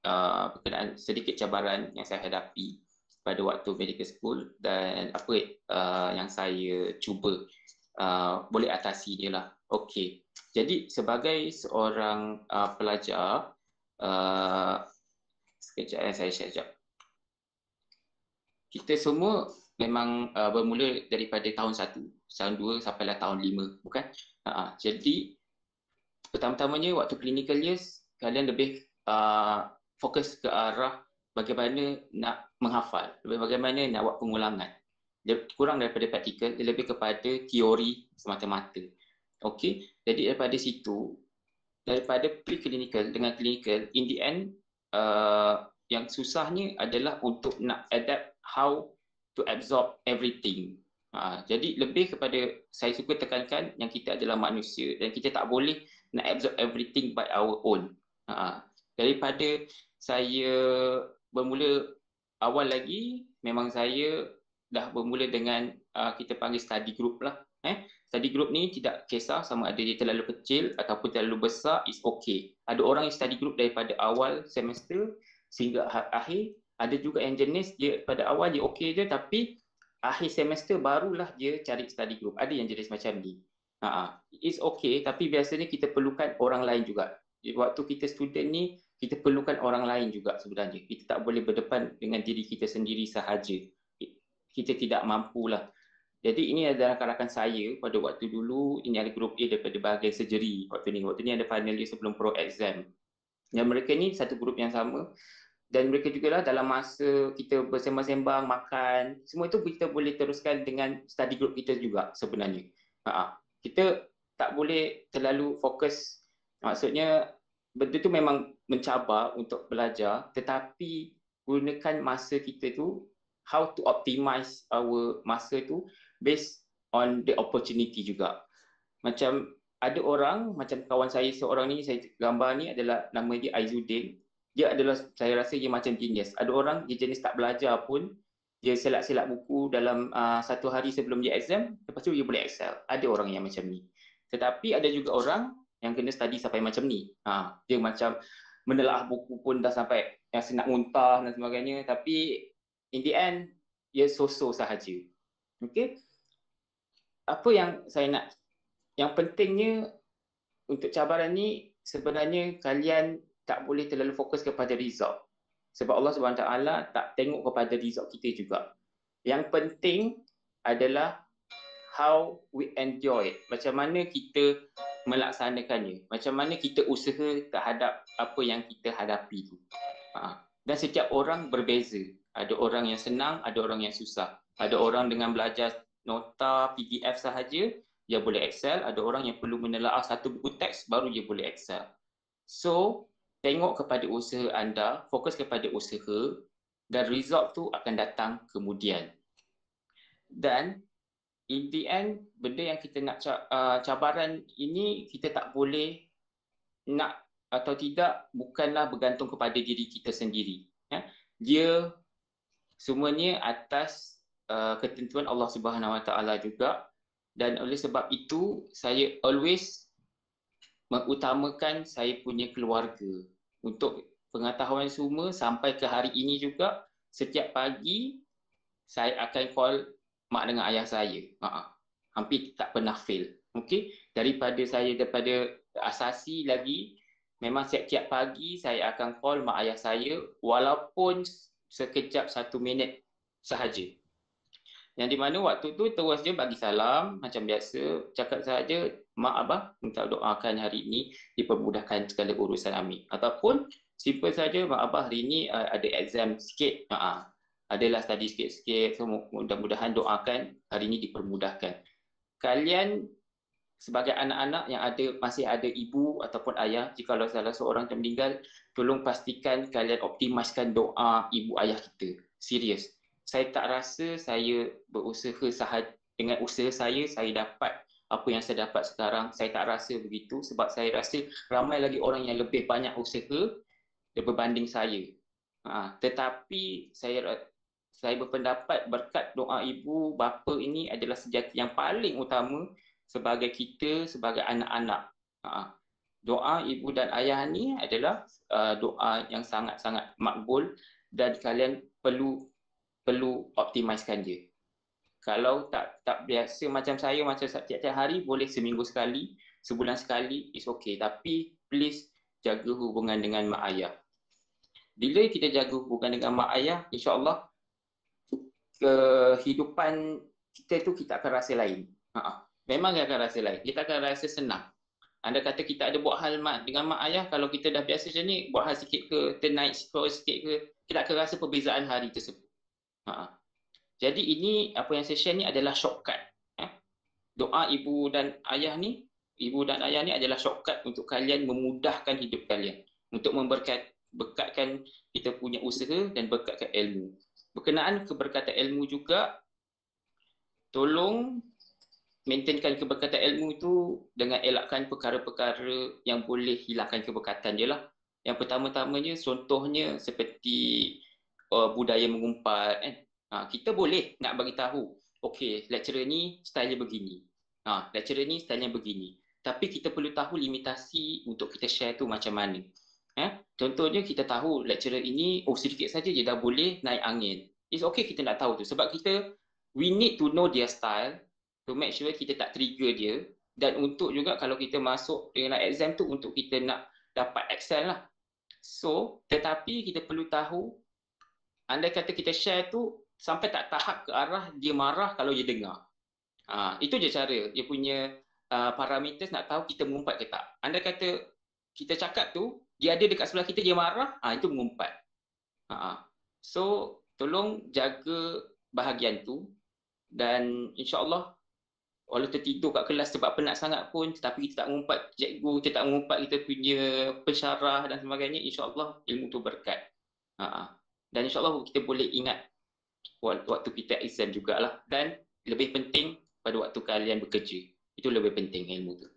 berkenaan sedikit cabaran yang saya hadapi pada waktu medical school dan apa yang saya cuba boleh atasi dia lah. Okey, jadi sebagai seorang pelajar, sekejap saya share sekejap. Kita semua memang bermula daripada tahun 1, tahun 2 sampailah tahun 5, bukan? Jadi pertama-tamanya waktu clinical years, kalian lebih fokus ke arah bagaimana nak menghafal, bagaimana nak buat pengulangan. Dia kurang daripada praktikal, dia lebih kepada teori semata-mata. Okey, jadi daripada situ, daripada pre-clinical dengan clinical, in the end, yang susahnya adalah untuk nak adapt how to absorb everything. Jadi lebih kepada saya suka tekankan yang kita adalah manusia dan kita tak boleh nak absorb everything by our own. Daripada saya bermula awal lagi, memang saya dah bermula dengan kita panggil study group lah. Study group ni tidak kisah sama ada dia terlalu kecil ataupun terlalu besar, is okay. Ada orang yang study group daripada awal semester sehingga akhir. Ada juga yang jenis dia pada awal dia okay je, tapi akhir semester barulah dia cari study group. Ada yang jenis macam ni. It's okay, tapi biasanya kita perlukan orang lain juga. Waktu kita student ni, kita perlukan orang lain juga sebenarnya. Kita tak boleh berdepan dengan diri kita sendiri sahaja. Kita tidak mampulah. Jadi ini adalah rakan-rakan saya pada waktu dulu. Ini ada grup A daripada bahagian surgery waktu ni ada final year sebelum pro exam. Dan mereka ni satu grup yang sama. Dan mereka juga lah dalam masa kita bersembang-sembang, makan, semua itu kita boleh teruskan dengan study group kita juga sebenarnya. Kita tak boleh terlalu fokus. Maksudnya benda tu memang mencabar untuk belajar, tetapi gunakan masa kita tu, how to optimize our masa tu based on the opportunity juga. Macam ada orang, macam kawan saya seorang ni, saya gambar ni adalah nama dia Aizuddin. Dia adalah, saya rasa dia macam genius. Ada orang dia jenis tak belajar pun, dia selak-selak buku dalam satu hari sebelum dia exam, lepas tu dia boleh excel. Ada orang yang macam ni. Tetapi ada juga orang yang kena study sampai macam ni. Dia macam menelaah buku pun dah sampai yang nak muntah dan sebagainya. Tapi in the end, dia so-so sahaja. Okay? Apa yang saya nak, yang pentingnya untuk cabaran ni, sebenarnya kalian tak boleh terlalu fokus kepada result. Sebab Allah SWT tak tengok kepada result kita juga. Yang penting adalah how we enjoy it. Macam mana kita melaksanakannya. Macam mana kita usaha terhadap apa yang kita hadapi tu. Dan setiap orang berbeza. Ada orang yang senang, ada orang yang susah. Ada orang dengan belajar nota PDF sahaja, dia boleh excel. Ada orang yang perlu menelaah satu buku teks, baru dia boleh excel. So, tengok kepada usaha anda, fokus kepada usaha, dan result tu akan datang kemudian. Dan in the end, benda yang kita nak cabaran ini kita tak boleh nak atau tidak bukanlah bergantung kepada diri kita sendiri. Ya. Dia semuanya atas ketentuan Allah Subhanahu Wa Taala juga, dan oleh sebab itu saya always mengutamakan saya punya keluarga. Untuk pengetahuan semua, sampai ke hari ini juga setiap pagi saya akan call mak dengan ayah saya. Hampir tak pernah fail. Okey, daripada asasi lagi, memang setiap pagi saya akan call mak ayah saya walaupun sekejap 1 minit sahaja. Yang di mana waktu tu terus je bagi salam macam biasa, cakap saja mak abah minta doakan hari ini dipermudahkan segala urusan Amin. Ataupun simple saja mak abah hari ini ada exam sikit, adalah study sikit-sikit, so mudah-mudahan doakan hari ini dipermudahkan. Kalian sebagai anak-anak yang masih ada ibu ataupun ayah, jika salah seorang yang meninggal, tolong pastikan kalian optimiskan doa ibu ayah kita. Serius. Saya tak rasa saya berusaha dengan usaha saya dapat apa yang saya dapat sekarang. Saya tak rasa begitu sebab saya rasa ramai lagi orang yang lebih banyak usaha berbanding saya. Tetapi saya berpendapat berkat doa ibu bapa ini adalah sejati yang paling utama sebagai kita, sebagai anak-anak. Doa ibu dan ayah ni adalah doa yang sangat-sangat makbul, dan kalian perlu optimiskan dia. Kalau tak biasa macam saya, macam setiap hari, boleh seminggu sekali, sebulan sekali, it's okay. Tapi please jaga hubungan dengan mak ayah. Bila kita jaga hubungan dengan mak ayah, insya-Allah kehidupan kita tu kita akan rasa lain. Memang akan rasa lain. Kita akan rasa senang. Anda kata kita ada buat hal dengan mak ayah, kalau kita dah biasa macam ni, buat hal sikit ke, ternaik sikit ke, kita akan rasa perbezaan hari tersebut. Jadi ini, apa yang saya share ni adalah shortcut. Doa ibu dan ayah ni adalah shortcut untuk kalian memudahkan hidup kalian. Untuk berkatkan kita punya usaha dan berkatkan ilmu. Berkenaan keberkatan ilmu juga, tolong maintainkan keberkatan ilmu itu dengan elakkan perkara-perkara yang boleh hilangkan keberkatan je lah. Yang pertama-tamanya, contohnya seperti budaya mengumpat. Kita boleh nak bagi tahu, okey, lecturer ni style begini. Lecturer ni style begini. Tapi kita perlu tahu limitasi untuk kita share tu macam mana. Contohnya kita tahu lecturer ini sedikit saja je dah boleh naik angin. It's okay kita nak tahu tu sebab we need to know their style to make sure kita tak trigger dia, dan untuk juga kalau kita masuk dengan exam tu untuk kita nak dapat excel lah. So, tetapi kita perlu tahu, andai kata kita share tu sampai tak tahap ke arah dia marah kalau dia dengar. Itu je cara dia punya parameters nak tahu kita mengumpat ke tak. Andai kata kita cakap tu dia ada dekat sebelah kita, dia marah, itu mengumpat. So, tolong jaga bahagian tu, dan insya-Allah walau tertidur kat kelas sebab penat sangat pun, tetapi kita tak mengumpat cikgu, kita tak mengumpat kita punya pensyarah dan sebagainya, insya-Allah ilmu tu berkat. Dan insya-Allah kita boleh ingat waktu kita exam jugalah, dan lebih penting pada waktu kalian bekerja. Itu lebih penting ilmu tu.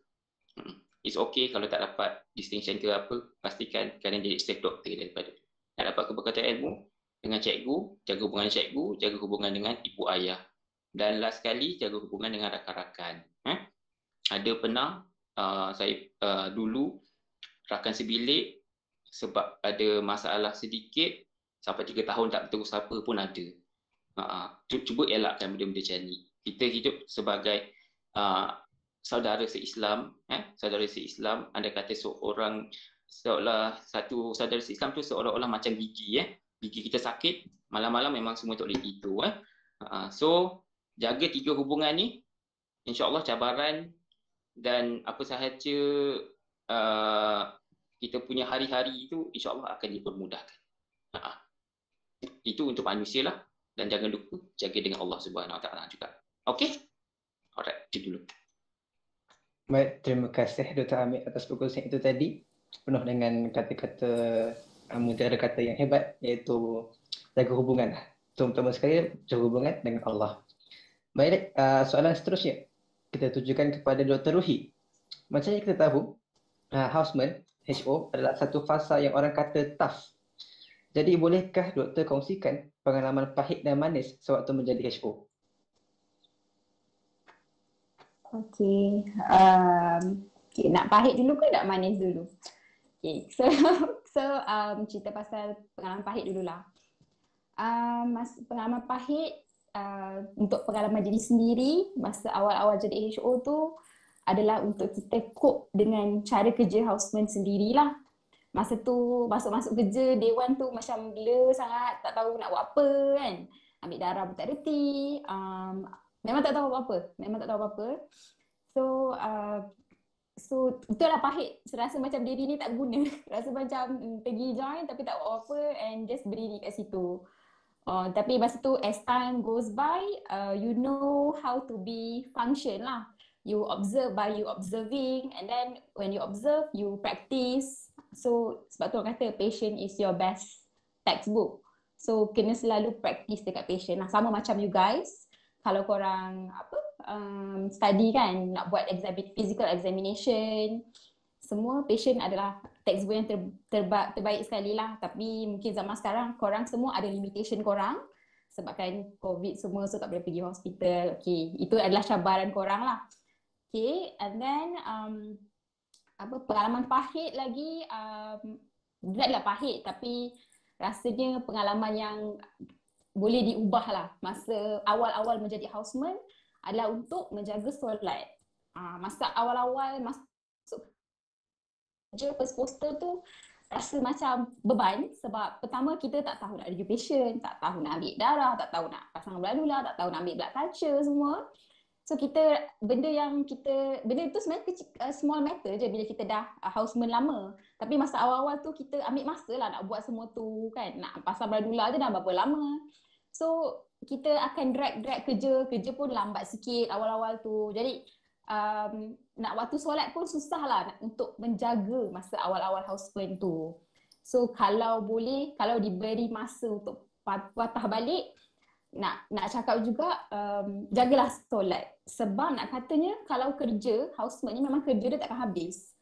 It's okay kalau tak dapat distinction ke apa, pastikan kalian jadi safe doktor daripada. Nak dapat keberkatan ilmu dengan cikgu, jaga hubungan cikgu, jaga hubungan dengan ibu ayah. Dan last sekali, jaga hubungan dengan rakan-rakan. Ada pernah saya dulu rakan sebilik sebab ada masalah sedikit sampai 3 tahun tak berterus apa pun ada. Cuba elakkan benda-benda macam ni. Kita hidup sebagai saudara se-Islam, saudara se-Islam. Anda kata satu saudara se-Islam tu seolah-olah macam gigi, gigi kita sakit, malam-malam memang semua tak boleh tidur. So, jaga 3 hubungan ni, insya-Allah cabaran dan apa sahaja kita punya hari-hari itu, insya-Allah akan dipermudahkan. Itu untuk manusia lah, dan jangan lupa jaga dengan Allah Subhanahu Wa Taala juga. Okey? Alright, itu dulu.
Baik, terima kasih Dr. Amir atas perkongsian itu tadi. Penuh dengan kata-kata mutiara kata yang hebat, iaitu jaga hubungan. Terutama sekali jaga hubungan dengan Allah. Baik, soalan seterusnya kita tujukan kepada Dr. Ruhi. Macam yang kita tahu, houseman HO adalah satu fasa yang orang kata tough. Jadi bolehkah doktor kongsikan pengalaman pahit dan manis sewaktu menjadi HO?
Okay. Okay, nak pahit dulu ke nak manis dulu? Okay, so cerita pasal pengalaman pahit dululah. Pengalaman pahit untuk pengalaman diri sendiri masa awal-awal jadi HO tu adalah untuk kita cope dengan cara kerja houseman sendirilah. Masa tu masuk-masuk kerja day one tu macam blur sangat, tak tahu nak buat apa kan. Ambil darah pun tak reti. Memang tak tahu apa-apa. So itulah pahit. Rasa macam diri ni tak guna. Rasa macam pergi join tapi tak buat apa and just berdiri kat situ. Tapi masa tu as time goes by, you know how to be function lah. You observe by you observing, and then when you observe, you practice. So sebab tu orang kata patient is your best textbook. So kena selalu practice dekat patient lah. Sama macam you guys, kalau korang study kan, nak buat physical examination, semua patient adalah textbook yang terbaik sekali lah. Tapi mungkin zaman sekarang korang semua ada limitation korang sebabkan COVID semua, so tak boleh pergi hospital. Okay, itu adalah cabaran korang lah. Okay, and then pengalaman pahit lagi, bukanlah pahit tapi rasanya pengalaman yang boleh diubah lah masa awal-awal menjadi houseman adalah untuk menjaga solat. Masa awal-awal masuk kerja first poster tu rasa macam beban sebab pertama kita tak tahu nak review patient, tak tahu nak ambil darah, tak tahu nak pasang belalula, tak tahu nak ambil blood culture semua. So benda tu sebenarnya small matter je bila kita dah houseman lama. Tapi masa awal-awal tu kita ambil masa lah nak buat semua tu kan. Nak pasang belalula je dah berapa lama. So kita akan drag kerja pun lambat sikit awal-awal tu. Jadi nak waktu solat pun susah lah untuk menjaga masa awal-awal houseman tu. So kalau boleh, kalau diberi masa untuk patah balik, nak cakap juga jagalah solat. Sebab nak katanya kalau kerja, houseman ni memang kerja dia takkan habis.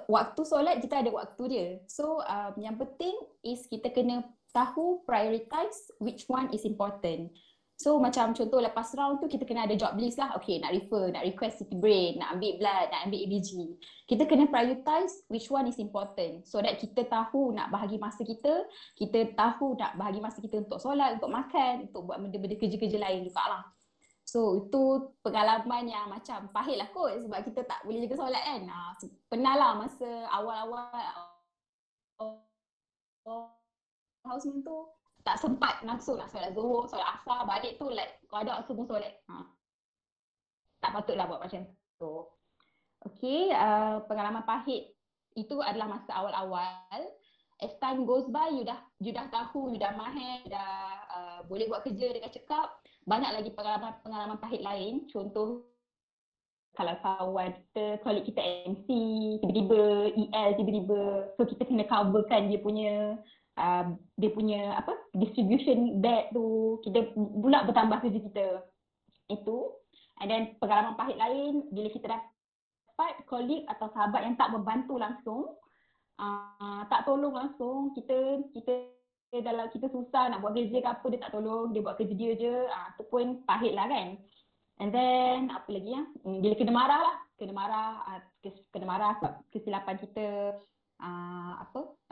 Waktu solat kita ada waktu dia. So yang penting is kita kena tahu prioritize which one is important. So macam contoh lepas round tu kita kena ada job list lah. Okay, nak refer, nak request CT brain, nak ambil blood, nak ambil ABG. Kita kena prioritize which one is important. So that kita tahu nak bahagi masa kita tahu nak bahagi masa kita untuk solat, untuk makan, untuk buat benda-benda kerja-kerja lain juga lah. So itu pengalaman yang macam pahit lah kot sebab kita tak boleh jaga solat kan. Pernah lah masa awal-awal houseman tu tak sempat langsung nak solat zuhur, solat asar, balik tu like kodok semua solat. Tak patutlah buat macam tu. Okay, pengalaman pahit itu adalah masa awal-awal. As time goes by, you dah tahu, you dah mahir, dah boleh buat kerja dengan cekap. Banyak lagi pengalaman pahit lain. Contoh kalau kawan kita, colleague kita MC, tiba-tiba EL tiba-tiba, so kita kena coverkan dia punya distribution bed tu, kita pula bertambah kerja kita itu. And then pengalaman pahit lain bila kita dapat colleague atau sahabat yang tak membantu langsung, tak tolong langsung, kita dalam kita susah nak buat kerja ke apa, dia tak tolong, dia buat kerja dia je, tu pun pahit lah kan. And then apa lagi bila kena marah sebab kesilapan kita,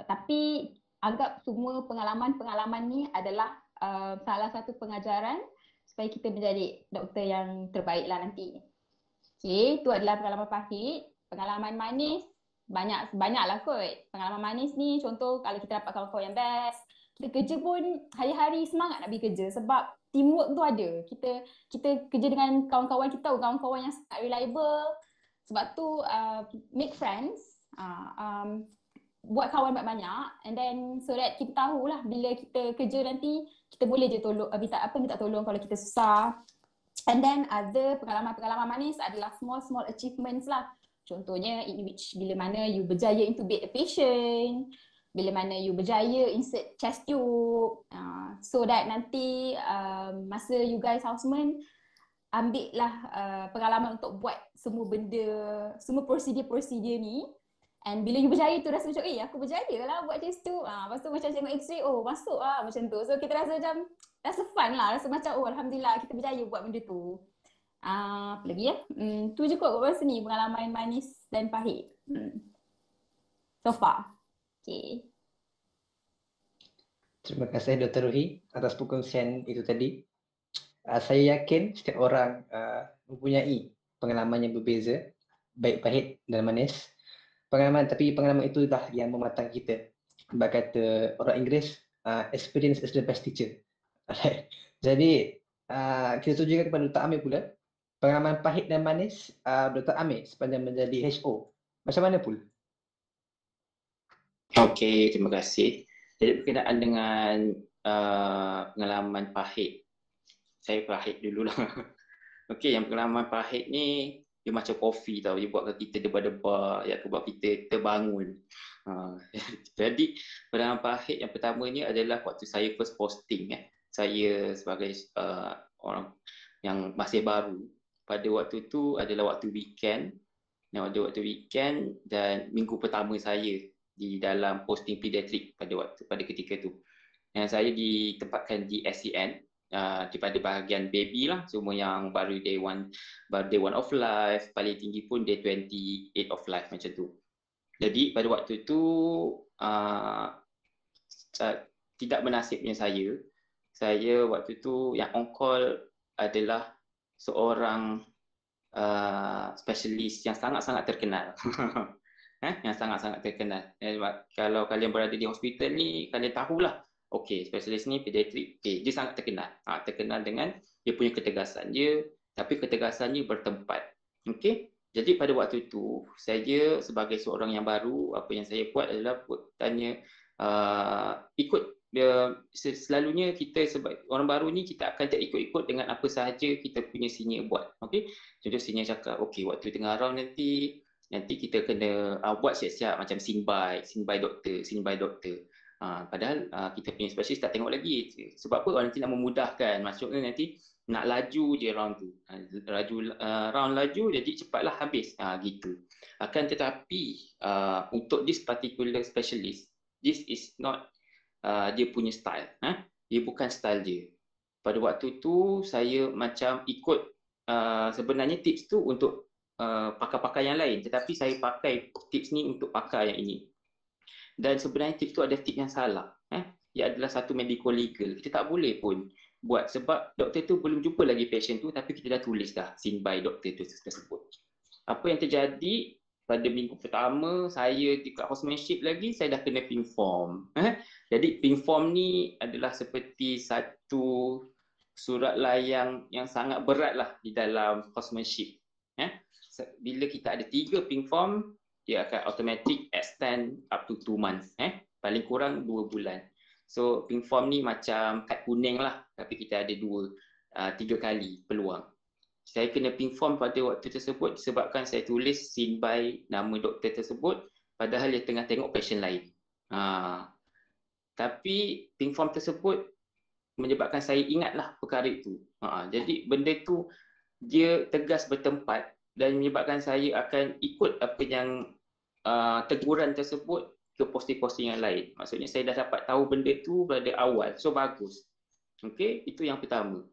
tapi anggap semua pengalaman ni adalah salah satu pengajaran supaya kita menjadi doktor yang terbaik lah nanti. Okay, itu adalah pengalaman pahit. Pengalaman manis, banyak lah kot. Pengalaman manis ni contoh kalau kita dapat kawan-kawan yang best, kita kerja pun hari-hari semangat nak pergi kerja sebab teamwork tu ada. Kita kerja dengan kawan-kawan kita, kawan-kawan yang sangat reliable. Sebab tu make friends, buat kawan banyak, and then so that kita tahulah bila kita kerja nanti kita boleh je tolong, minta tolong kalau kita susah. And then other pengalaman manis adalah small achievements lah. Contohnya in which bila mana you berjaya intubate a patient, bila mana you berjaya insert chest tube, so that nanti masa you guys houseman ambil lah pengalaman untuk buat semua benda, semua prosedur-prosedur ni. And bila you berjaya tu rasa macam, aku berjaya lah buat macam tu. Lepas tu macam tengok X-ray, masuk lah macam tu. So kita rasa macam, rasa fun lah. Rasa macam, Alhamdulillah kita berjaya buat benda tu. Apa lagi ya? Tu je kot kat sini, pengalaman manis dan pahit. So far. Okay.
Terima kasih Dr. Ruhi atas perkongsian itu tadi. Saya yakin setiap orang mempunyai pengalaman yang berbeza, baik pahit dan manis. Tapi pengalaman itu dah yang mematang kita. Sebab kata orang Inggeris, experience is the best teacher. Jadi kita tujukan kepada Dr. Amir pula. Pengalaman pahit dan manis Dr. Amir sepanjang menjadi HO. Macam mana pula?
Okey, terima kasih. Jadi berkenaan dengan pengalaman pahit. Saya pahit dululah. Okey, yang pengalaman pahit ni dia macam kopi tau, dia buatkan kita debar-debar, yang buat kita terbangun. Jadi pengalaman pahit yang pertama ni adalah waktu saya first posting. Saya sebagai orang yang masih baru, pada waktu tu adalah waktu weekend. Dan minggu pertama saya di dalam posting pediatrik pada ketika tu. Dan saya ditempatkan di SCN daripada bahagian baby lah, semua yang baru day one of life, paling tinggi pun day 28 of life macam tu. Jadi pada waktu tu tidak menasibnya saya waktu tu yang on call adalah seorang spesialis yang sangat-sangat terkenal. Yang sangat-sangat terkenal. Kalau kalian berada di hospital ni, kalian tahulah. Okey, spesialis ni pediatrik. Dia sangat terkenal. Terkenal dengan dia punya ketegasan dia, tapi ketegasannya bertempat. Okey. Jadi pada waktu tu, saya sebagai seorang yang baru, apa yang saya buat adalah tanya ikut selalunya kita sebagai orang baru ni, kita akan ikut-ikut dengan apa sahaja kita punya senior buat. Okey. Contoh senior cakap, okey, waktu tengah round nanti kita kena buat siap-siap macam standby doktor. Padahal kita punya spesialis tak tengok lagi. Sebab apa? Orang nanti nak memudahkan. Maksudnya nanti nak laju je round tu. Round laju jadi cepatlah habis. Gitu. Akan tetapi untuk this particular specialist, this is not dia punya style. Dia bukan style dia. Pada waktu tu saya macam ikut sebenarnya tips tu untuk pakar-pakar yang lain, tetapi saya pakai tips ni untuk pakar yang ini. Dan sebenarnya tips tu ada tips yang salah. Ia adalah satu medical legal. Kita tak boleh pun buat sebab doktor tu belum jumpa lagi patient tu, tapi kita dah tulis dah standby doktor tu tersebut. Apa yang terjadi pada minggu pertama saya dekat housemanship lagi, saya dah kena ping form. Jadi ping form ni adalah seperti satu surat layang yang sangat berat lah di dalam housemanship. Bila kita ada 3 ping form, dia akan automatic extend up to 2 months. Paling kurang 2 bulan. So ping form ni macam kad kuning lah, tapi kita ada 3 kali peluang. Saya kena ping form pada waktu tersebut disebabkan saya tulis standby nama doktor tersebut, padahal dia tengah tengok patient lain. Tapi ping form tersebut menyebabkan saya ingatlah perkara itu. Jadi benda tu dia tegas bertempat dan menyebabkan saya akan ikut apa yang teguran tersebut ke posting-posting yang lain. Maksudnya saya dah dapat tahu benda tu pada awal. So bagus. Okey, itu yang pertama.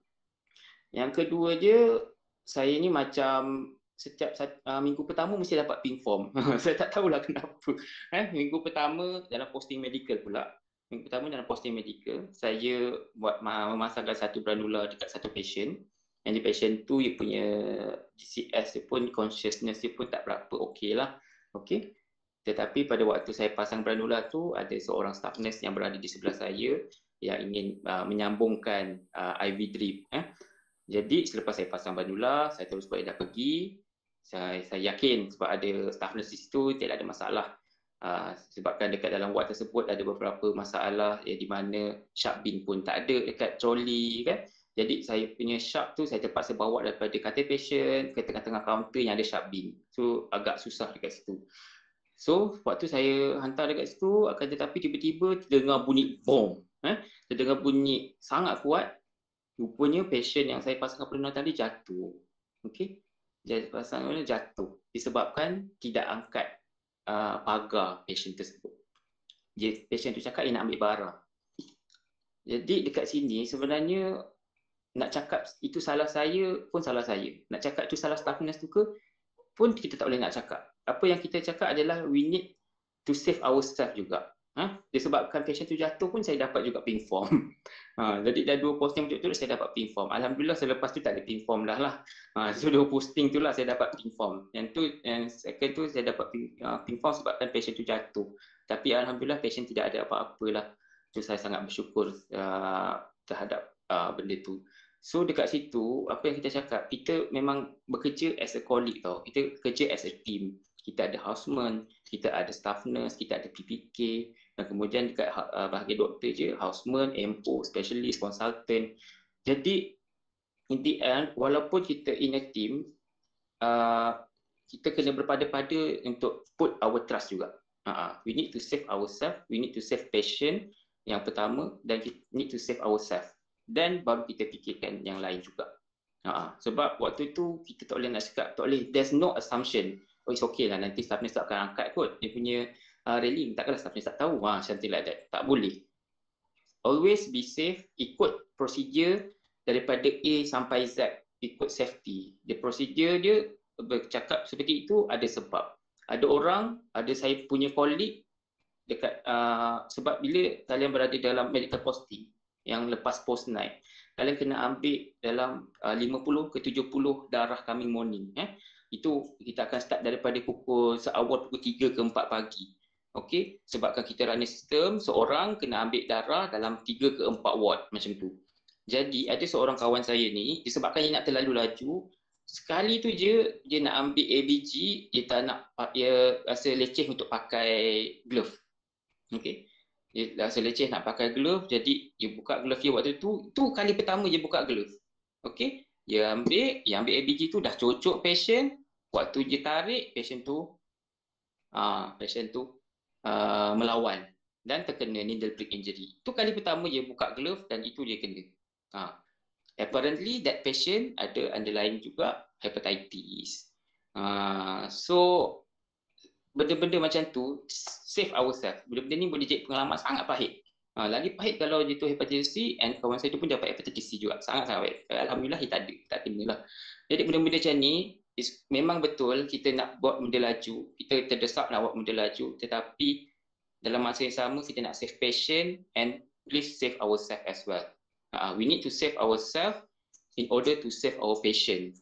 Yang kedua je, saya ni macam setiap minggu pertama mesti dapat ping form. Saya tak tahulah kenapa. Minggu pertama dalam posting medical pula. Minggu pertama dalam posting medical, saya buat memasangkan satu granula dekat satu patient. Yang di patient tu dia punya GCS dia pun, consciousness dia pun tak berapa okey lah. Okey. Tetapi pada waktu saya pasang granula tu, ada seorang staff nurse yang berada di sebelah saya yang ingin menyambungkan IV drip. Jadi selepas saya pasang granula, saya terus balik dah pergi. Saya yakin sebab ada staff nurse di situ, tidak ada masalah. Sebabkan dekat dalam ward tersebut ada beberapa masalah di mana sharp bin pun tak ada dekat trolley kan. Jadi saya punya sharp tu saya terpaksa bawa daripada katil patient ke tengah-tengah kaunter yang ada sharp bin. So agak susah dekat situ. So waktu saya hantar dekat situ, akan tetapi tiba-tiba terdengar bunyi bom. Terdengar bunyi sangat kuat rupanya pasien yang saya pasangkan perlindungan tadi jatuh. Okey. Jadi pasangan jatuh disebabkan tidak angkat pagar pasien tersebut. Jadi pasien tu cakap dia nak ambil barang. Jadi dekat sini sebenarnya nak cakap itu salah saya pun salah saya. Nak cakap itu salah staff nurse tu ke pun kita tak boleh nak cakap. Apa yang kita cakap adalah we need to save our staff juga. Disebabkan pasien tu jatuh pun saya dapat juga pink form. Jadi dah 2 posting betul-betul saya dapat pink form. Alhamdulillah selepas tu tak ada pink form dah lah. So 2 posting tu lah saya dapat pink form. Yang second tu saya dapat pink form sebabkan pasien tu jatuh. Tapi alhamdulillah pasien tidak ada apa-apa lah. So saya sangat bersyukur terhadap benda tu. So dekat situ apa yang kita cakap, kita memang bekerja as a colleague tau. Kita kerja as a team. Kita ada houseman, kita ada staff nurse, kita ada PPK, dan kemudian dekat bahagian doktor je, houseman, MO, specialist, consultant. Jadi in the end, walaupun kita in a team, kita kena berpada-pada untuk put our trust juga. We need to save ourselves, we need to save patient yang pertama, dan kita need to save ourselves. Dan baru kita fikirkan yang lain juga. Sebab waktu itu kita tak boleh nak cakap, tak boleh, there's no assumption. Oh, it's okay lah, nanti staff nurse tak akan angkat kot dia punya railing, takkanlah staff nurse tak tahu, something like that. Tak boleh. Always be safe, ikut prosedur daripada A sampai Z, ikut safety. The prosedur dia bercakap seperti itu ada sebab. Ada orang, ada saya punya colleague dekat sebab bila kalian berada dalam medical posting yang lepas post night, kalian kena ambil dalam 50 ke 70 darah coming morning. Itu kita akan start daripada pukul seawal pukul 3 ke 4 pagi. Okey, sebabkan kita running system, seorang kena ambil darah dalam 3 ke 4 ward macam tu. Jadi ada seorang kawan saya ni, disebabkan dia nak terlalu laju, sekali tu je dia nak ambil ABG, dia tak nak, dia rasa leceh untuk pakai glove. Okey. Dia rasa leceh nak pakai glove, jadi dia buka glove dia waktu tu, kali pertama dia buka glove. Okey, dia ambil ABG tu, dah cocok patient, waktu dia tarik patient tu melawan dan terkena needle prick injury. Itu kali pertama dia buka glove dan itu dia kena. Apparently that patient ada underlying juga hepatitis. So benda-benda macam tu save ourselves. Benda-benda ni boleh jadi pengalaman sangat pahit. Lagi pahit kalau dia tu hepatitis C, and kawan saya tu pun dapat hepatitis C juga. Sangat-sangat pahit. Alhamdulillah dia tak kena lah. Jadi benda-benda macam ni memang betul kita nak buat benda laju, kita terdesak nak buat benda laju, tetapi dalam masa yang sama kita nak save patient and please save ourselves as well. We need to save ourselves in order to save our patient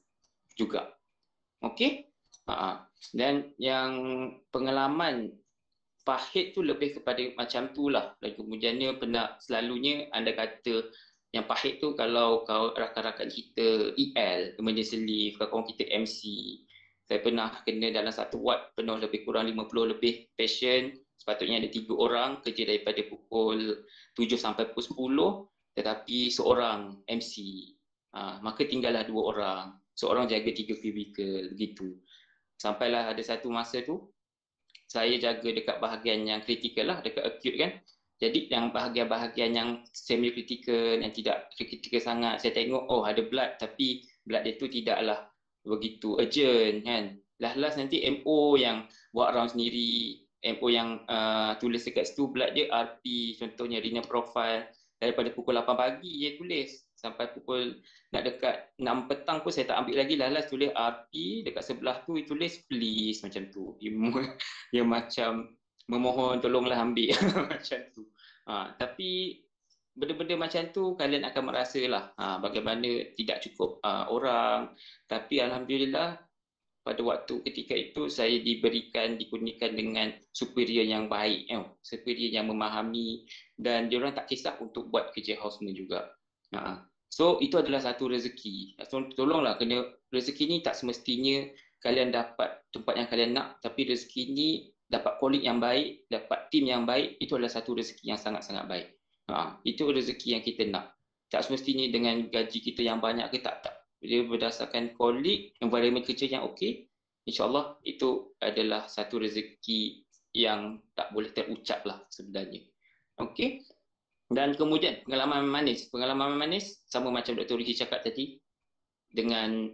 juga. Okay? Dan yang pengalaman pahit tu lebih kepada macam tu lah. Dan kemudiannya pernah selalunya anda kata yang pahit tu kalau rakan-rakan kita EL, emergency leave, kawan kita MC. Saya pernah kena dalam satu ward penuh lebih kurang 50 lebih patient. Sepatutnya ada 3 orang kerja daripada pukul 7 sampai pukul 10, tetapi seorang MC. Maka tinggallah 2 orang. Seorang jaga 3 cubicle, begitu. Sampailah ada satu masa tu, saya jaga dekat bahagian yang kritikal lah, dekat acute kan. Jadi yang bahagian-bahagian yang semi-critical, yang tidak critical sangat, saya tengok, oh ada blood, tapi blood dia tu tidaklah begitu urgent kan. Last nanti MO yang buat round sendiri, MO yang tulis dekat situ blood dia RP, contohnya renal profile, daripada pukul 8 pagi dia tulis. Sampai pukul nak dekat 6 petang pun saya tak ambil lagi. Last tulis RP, dekat sebelah tu tulis please macam tu. Dia macam memohon tolonglah ambil macam tu. Tapi benda-benda macam tu kalian akan merasalah bagaimana tidak cukup orang. Tapi alhamdulillah pada waktu ketika itu saya dikurniakan dengan superior yang baik, superior yang memahami, dan diorang tak kisah untuk buat kerja houseman juga. So itu adalah satu rezeki. Tolonglah, kena rezeki ni tak semestinya kalian dapat tempat yang kalian nak, tapi rezeki ni dapat colleague yang baik, dapat tim yang baik, itu adalah satu rezeki yang sangat-sangat baik. Itu rezeki yang kita nak. Tak semestinya dengan gaji kita yang banyak ke tak. Dia berdasarkan colleague, environment kerja yang okey, insyaAllah itu adalah satu rezeki yang tak boleh terucap lah sebenarnya. Okey. Dan kemudian pengalaman manis sama macam Dr. Ruhi cakap tadi, dengan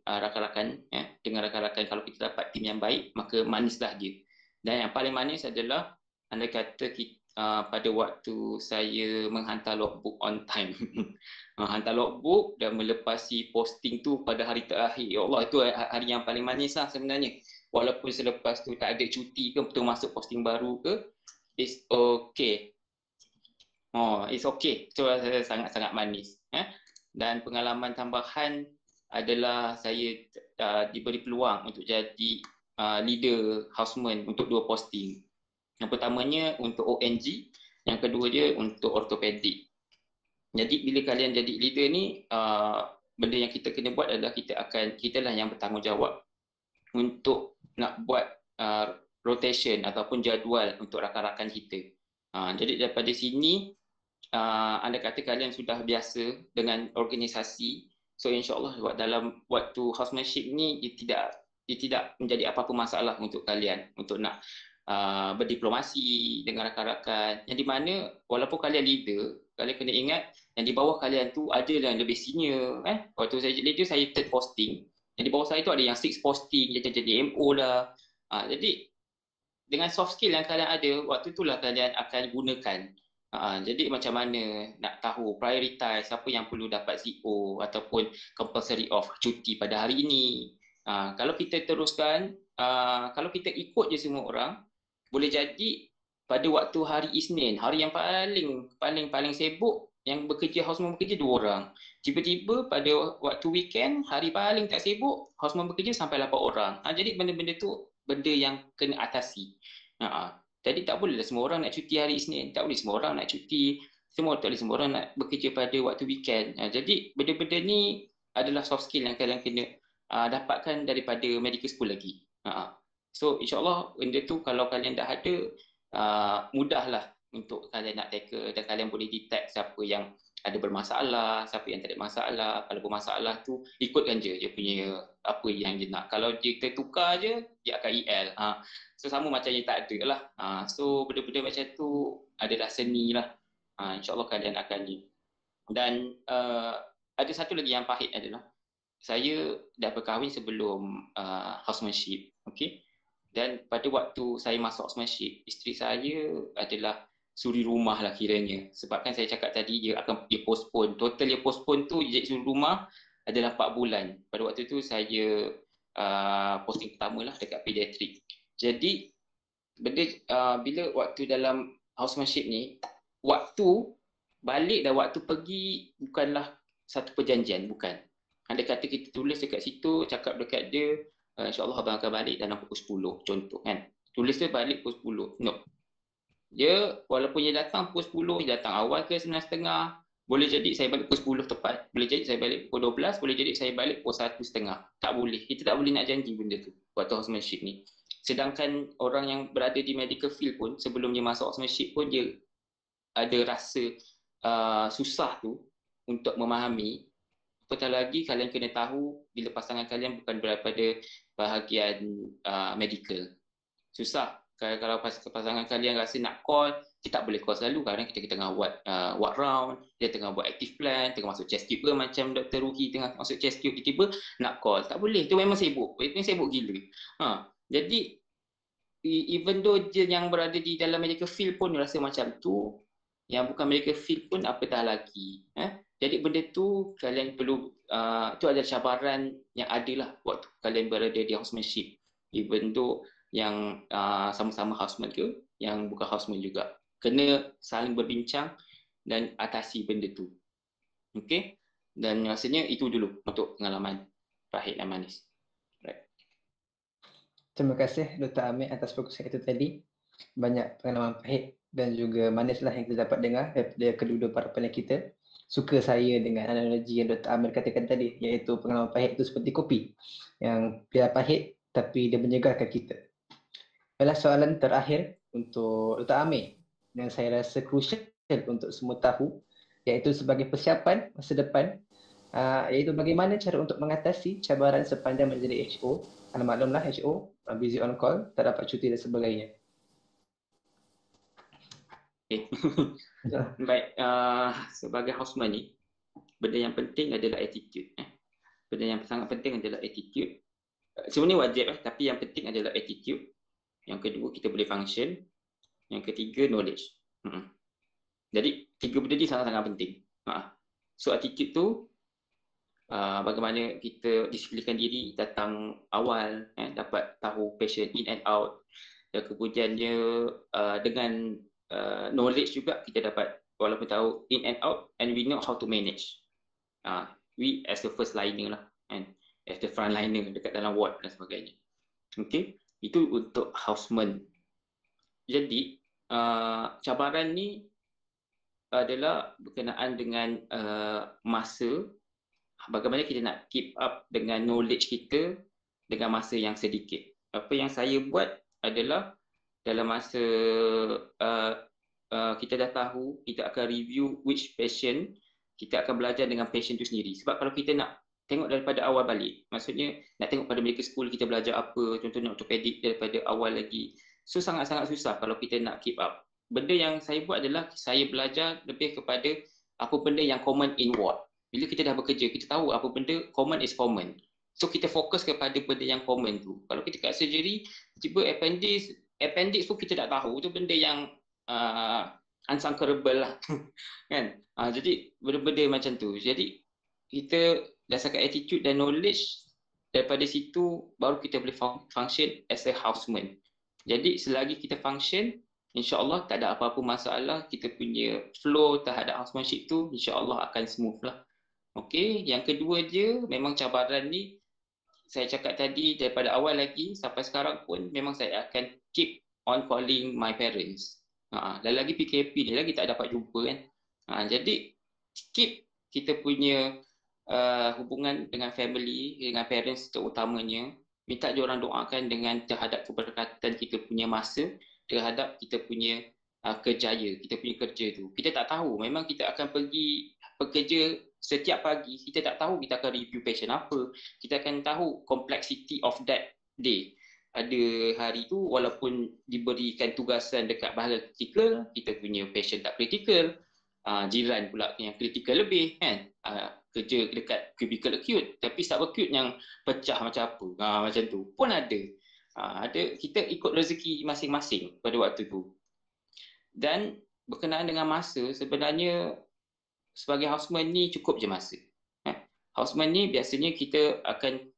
rakan-rakan, ya, dengan rakan-rakan, kalau kita dapat tim yang baik maka manislah dia. Dan yang paling manis adalah anda kata pada waktu saya menghantar logbook on time. Hantar logbook dan melepasi posting tu pada hari terakhir. Ya Allah, itu hari yang paling manis lah sebenarnya. Walaupun selepas tu tak ada cuti ke, betul masuk posting baru ke, it's okay. It's okay. Itu sangat-sangat manis. Dan pengalaman tambahan adalah saya diberi peluang untuk jadi leader houseman untuk 2 posting. Yang pertamanya untuk ONG, yang kedua dia untuk ortopedik. Jadi bila kalian jadi leader ni, benda yang kita kena buat adalah kita lah yang bertanggungjawab untuk nak buat rotation ataupun jadual untuk rakan-rakan kita. Jadi daripada sini, anda kata kalian sudah biasa dengan organisasi, so insyaAllah dalam waktu housemanship ni dia tidak menjadi apa-apa masalah untuk kalian untuk nak berdiplomasi dengan rakan-rakan, yang di mana walaupun kalian leader, kalian kena ingat yang di bawah kalian tu ada yang lebih senior. Waktu saya jadi leader, saya 3rd posting, yang di bawah saya tu ada yang 6 posting, jadi MO lah. Jadi dengan soft skill yang kalian ada, waktu itulah kalian akan gunakan. Jadi macam mana nak tahu prioritize siapa yang perlu dapat CO ataupun compulsory off, cuti pada hari ini. Kalau kita teruskan, kalau kita ikut je semua orang, boleh jadi pada waktu hari Isnin, hari yang paling sibuk, yang bekerja houseman bekerja 2 orang. Tiba-tiba pada waktu weekend, hari paling tak sibuk, houseman bekerja sampai 8 orang. Jadi benda-benda tu benda yang kena atasi. Jadi tak boleh semua orang nak cuti hari Isnin, tak boleh semua orang nak cuti, tak boleh semua orang nak bekerja pada waktu weekend. Jadi benda-benda ni adalah soft skill yang kalian kena dapatkan daripada medical school lagi. So insyaAllah benda tu kalau kalian dah ada, mudahlah untuk kalian nak tackle, dan kalian boleh detect siapa yang ada bermasalah, siapa yang tak ada masalah. Kalau bermasalah tu, ikutkan je dia punya apa yang dia nak. Kalau dia tertukar je, dia akan EL. So sama macam yang tak ada lah. So benda-benda macam tu adalah seni lah. InsyaAllah kalian akan ni. Dan ada satu lagi yang pahit adalah, saya dah berkahwin sebelum housemanship. Okay? Dan pada waktu saya masuk housemanship, isteri saya adalah suri rumah lah kiranya. Sebab kan saya cakap tadi dia postpone. Total dia postpone tu jadi suri rumah adalah 4 bulan. Pada waktu tu saya posting pertama lah dekat pediatrik. Jadi bila waktu dalam housemanship ni, waktu balik dan waktu pergi bukanlah satu perjanjian, bukan. Anda kata kita tulis dekat situ, cakap dekat dia, insyaAllah abang akan balik dalam pukul 10, contoh kan. Tulis dia balik pukul 10. No. Dia walaupun dia datang pukul 10, dia datang awal ke 9.30, boleh jadi saya balik pukul 10 tepat, boleh jadi saya balik pukul 12, boleh jadi saya balik pukul 1.30. Tak boleh. Kita tak boleh nak janji benda tu waktu housemanship ni. Sedangkan orang yang berada di medical field pun, sebelum dia masuk housemanship pun, dia ada rasa susah tu untuk memahami. Apatah lagi kalian kena tahu bila pasangan kalian bukan daripada bahagian medical. Susah. Kalau pasangan kalian rasa nak call, kita tak boleh call selalu. Kadang kita tengah buat ward round, dia tengah buat active plan, tengah masuk chest tube ke, macam Dr. Ruhi tengah masuk chest tube, tiba-tiba nak call. Tak boleh, itu memang sibuk. Itu sibuk gila. Jadi even though dia yang berada di dalam medical field pun rasa macam tu, yang bukan medical field pun apatah lagi. Jadi benda tu kalian perlu, itu adalah cabaran yang ada lah waktu kalian berada di housemanship. Even though yang sama-sama houseman ke, yang bukan houseman juga. Kena saling berbincang dan atasi benda tu. Okay? Dan rasanya itu dulu untuk pengalaman pahit dan manis. Right.
Terima kasih Dr. Amir atas fokusan itu tadi. Banyak pengalaman pahit dan juga manis lah yang kita dapat dengar daripada kedua-dua para panel kita. Suka saya dengan analogi yang Dr. Amir katakan tadi, iaitu pengalaman pahit itu seperti kopi yang dia pahit tapi dia menyegarkan kita. Adalah soalan terakhir untuk Dr. Amir yang saya rasa crucial untuk semua tahu, iaitu sebagai persiapan masa depan, iaitu bagaimana cara untuk mengatasi cabaran sepanjang menjadi HO. Anda maklumlah HO, busy on call, tak dapat cuti dan sebagainya.
Okay.
Ya.
Baik, sebagai houseman ni, benda yang penting adalah attitude. Benda yang sangat penting adalah attitude. Sebenarnya wajib, tapi yang penting adalah attitude. Yang kedua, kita boleh function. Yang ketiga, knowledge. Jadi, tiga benda ni sangat-sangat penting. So, attitude tu, bagaimana kita disiplinkan diri datang awal, dapat tahu passion in and out. Dan kemudiannya dengan knowledge juga kita dapat walaupun tahu in and out, and we know how to manage. We as the first liner lah, and as the front liner dekat dalam ward dan sebagainya. Okay, itu untuk houseman. Jadi cabaran ni adalah berkenaan dengan masa. Bagaimana kita nak keep up dengan knowledge kita dengan masa yang sedikit. Apa yang saya buat adalah dalam masa kita dah tahu, kita akan review which passion, kita akan belajar dengan passion tu sendiri. Sebab kalau kita nak tengok daripada awal balik, maksudnya nak tengok pada medical school kita belajar apa, contohnya ortopedik daripada awal lagi. So sangat-sangat susah kalau kita nak keep up. Benda yang saya buat adalah saya belajar lebih kepada apa benda yang common in ward. Bila kita dah bekerja, kita tahu apa benda common is common. So kita fokus kepada benda yang common tu. Kalau kita kat surgery, tiba appendix pun kita tak tahu, tu benda yang unconquerable lah. Kan? Jadi benda-benda macam tu. Jadi kita dasarkan attitude dan knowledge, daripada situ baru kita boleh function as a houseman. Jadi selagi kita function, insya-Allah tak ada apa-apa masalah, kita punya flow terhadap housemanship tu insya-Allah akan smooth lah. Okey, yang kedua dia memang cabaran ni saya cakap tadi daripada awal lagi sampai sekarang pun memang saya akan keep on calling my parents. Dan lagi PKP ni lagi tak dapat jumpa kan. Jadi keep kita punya hubungan dengan family, dengan parents terutamanya, minta diorang doakan dengan terhadap keberkatan kita punya masa, terhadap kita punya kerjaya, kita punya kerja tu. Kita tak tahu, memang kita akan pergi bekerja setiap pagi, kita tak tahu kita akan review patient apa, kita akan tahu complexity of that day. Ada hari tu walaupun diberikan tugasan dekat bahagian kritikal, kita punya patient tak kritikal, jiran pula yang kritikal lebih kan, kerja dekat cubicle acute tapi subacute yang pecah macam apa, macam tu pun ada. Ada, kita ikut rezeki masing-masing pada waktu tu. Dan berkenaan dengan masa, sebenarnya sebagai houseman ni cukup je masa. Houseman ni biasanya kita akan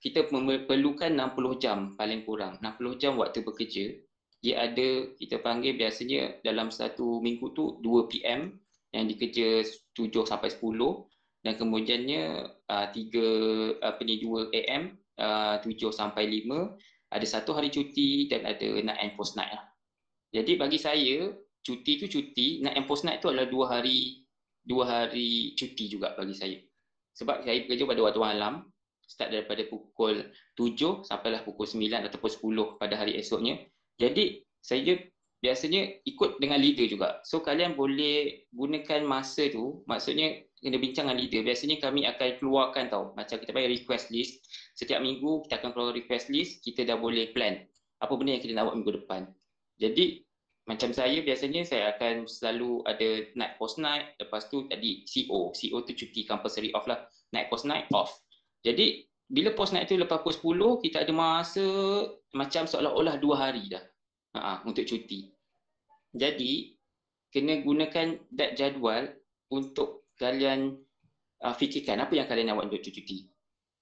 kita memerlukan 60 jam paling kurang, 60 jam waktu bekerja. Dia ada, kita panggil biasanya dalam satu minggu tu 2 PM yang dikerja 7 sampai 10, dan kemudiannya 2 AM 7 sampai 5, ada satu hari cuti dan ada night and post night lah. Jadi bagi saya cuti tu cuti, night and post night tu adalah 2 hari cuti juga bagi saya. Sebab saya bekerja pada waktu malam, start daripada pukul 7 sampailah pukul 9 ataupun 10 pada hari esoknya. Jadi saya biasanya ikut dengan leader juga. So kalian boleh gunakan masa tu, maksudnya kena bincang dengan leader. Biasanya kami akan keluarkan macam kita panggil request list. Setiap minggu kita akan keluar request list, kita dah boleh plan apa benda yang kita nak buat minggu depan. Jadi macam saya biasanya saya akan selalu ada night post night, lepas tu tadi CO tu cuti compulsory off lah, night post night off. Jadi bila post night tu lepas pukul 10, kita ada masa macam seolah-olah 2 hari dah untuk cuti. Jadi kena gunakan that jadual untuk kalian fikirkan apa yang kalian nak buat untuk cuti.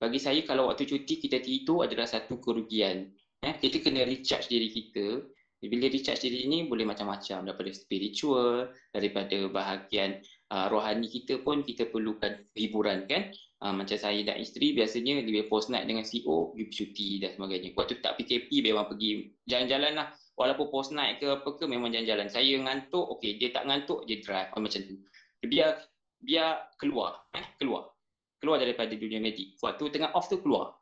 Bagi saya kalau waktu cuti kita tidur adalah satu kerugian. Kita kena recharge diri kita. Bila recharge diri ni boleh macam-macam, daripada spiritual, daripada bahagian rohani kita pun kita perlukan hiburan kan. Macam saya dan isteri biasanya lebih post night dengan CO, pergi cuti dan sebagainya. Waktu tak PKP memang pergi jalan-jalan lah. Walaupun post night ke apa ke memang jalan-jalan. Saya ngantuk, okey, dia tak ngantuk, dia drive macam tu. Biar keluar daripada dunia medik. Waktu tengah off tu keluar.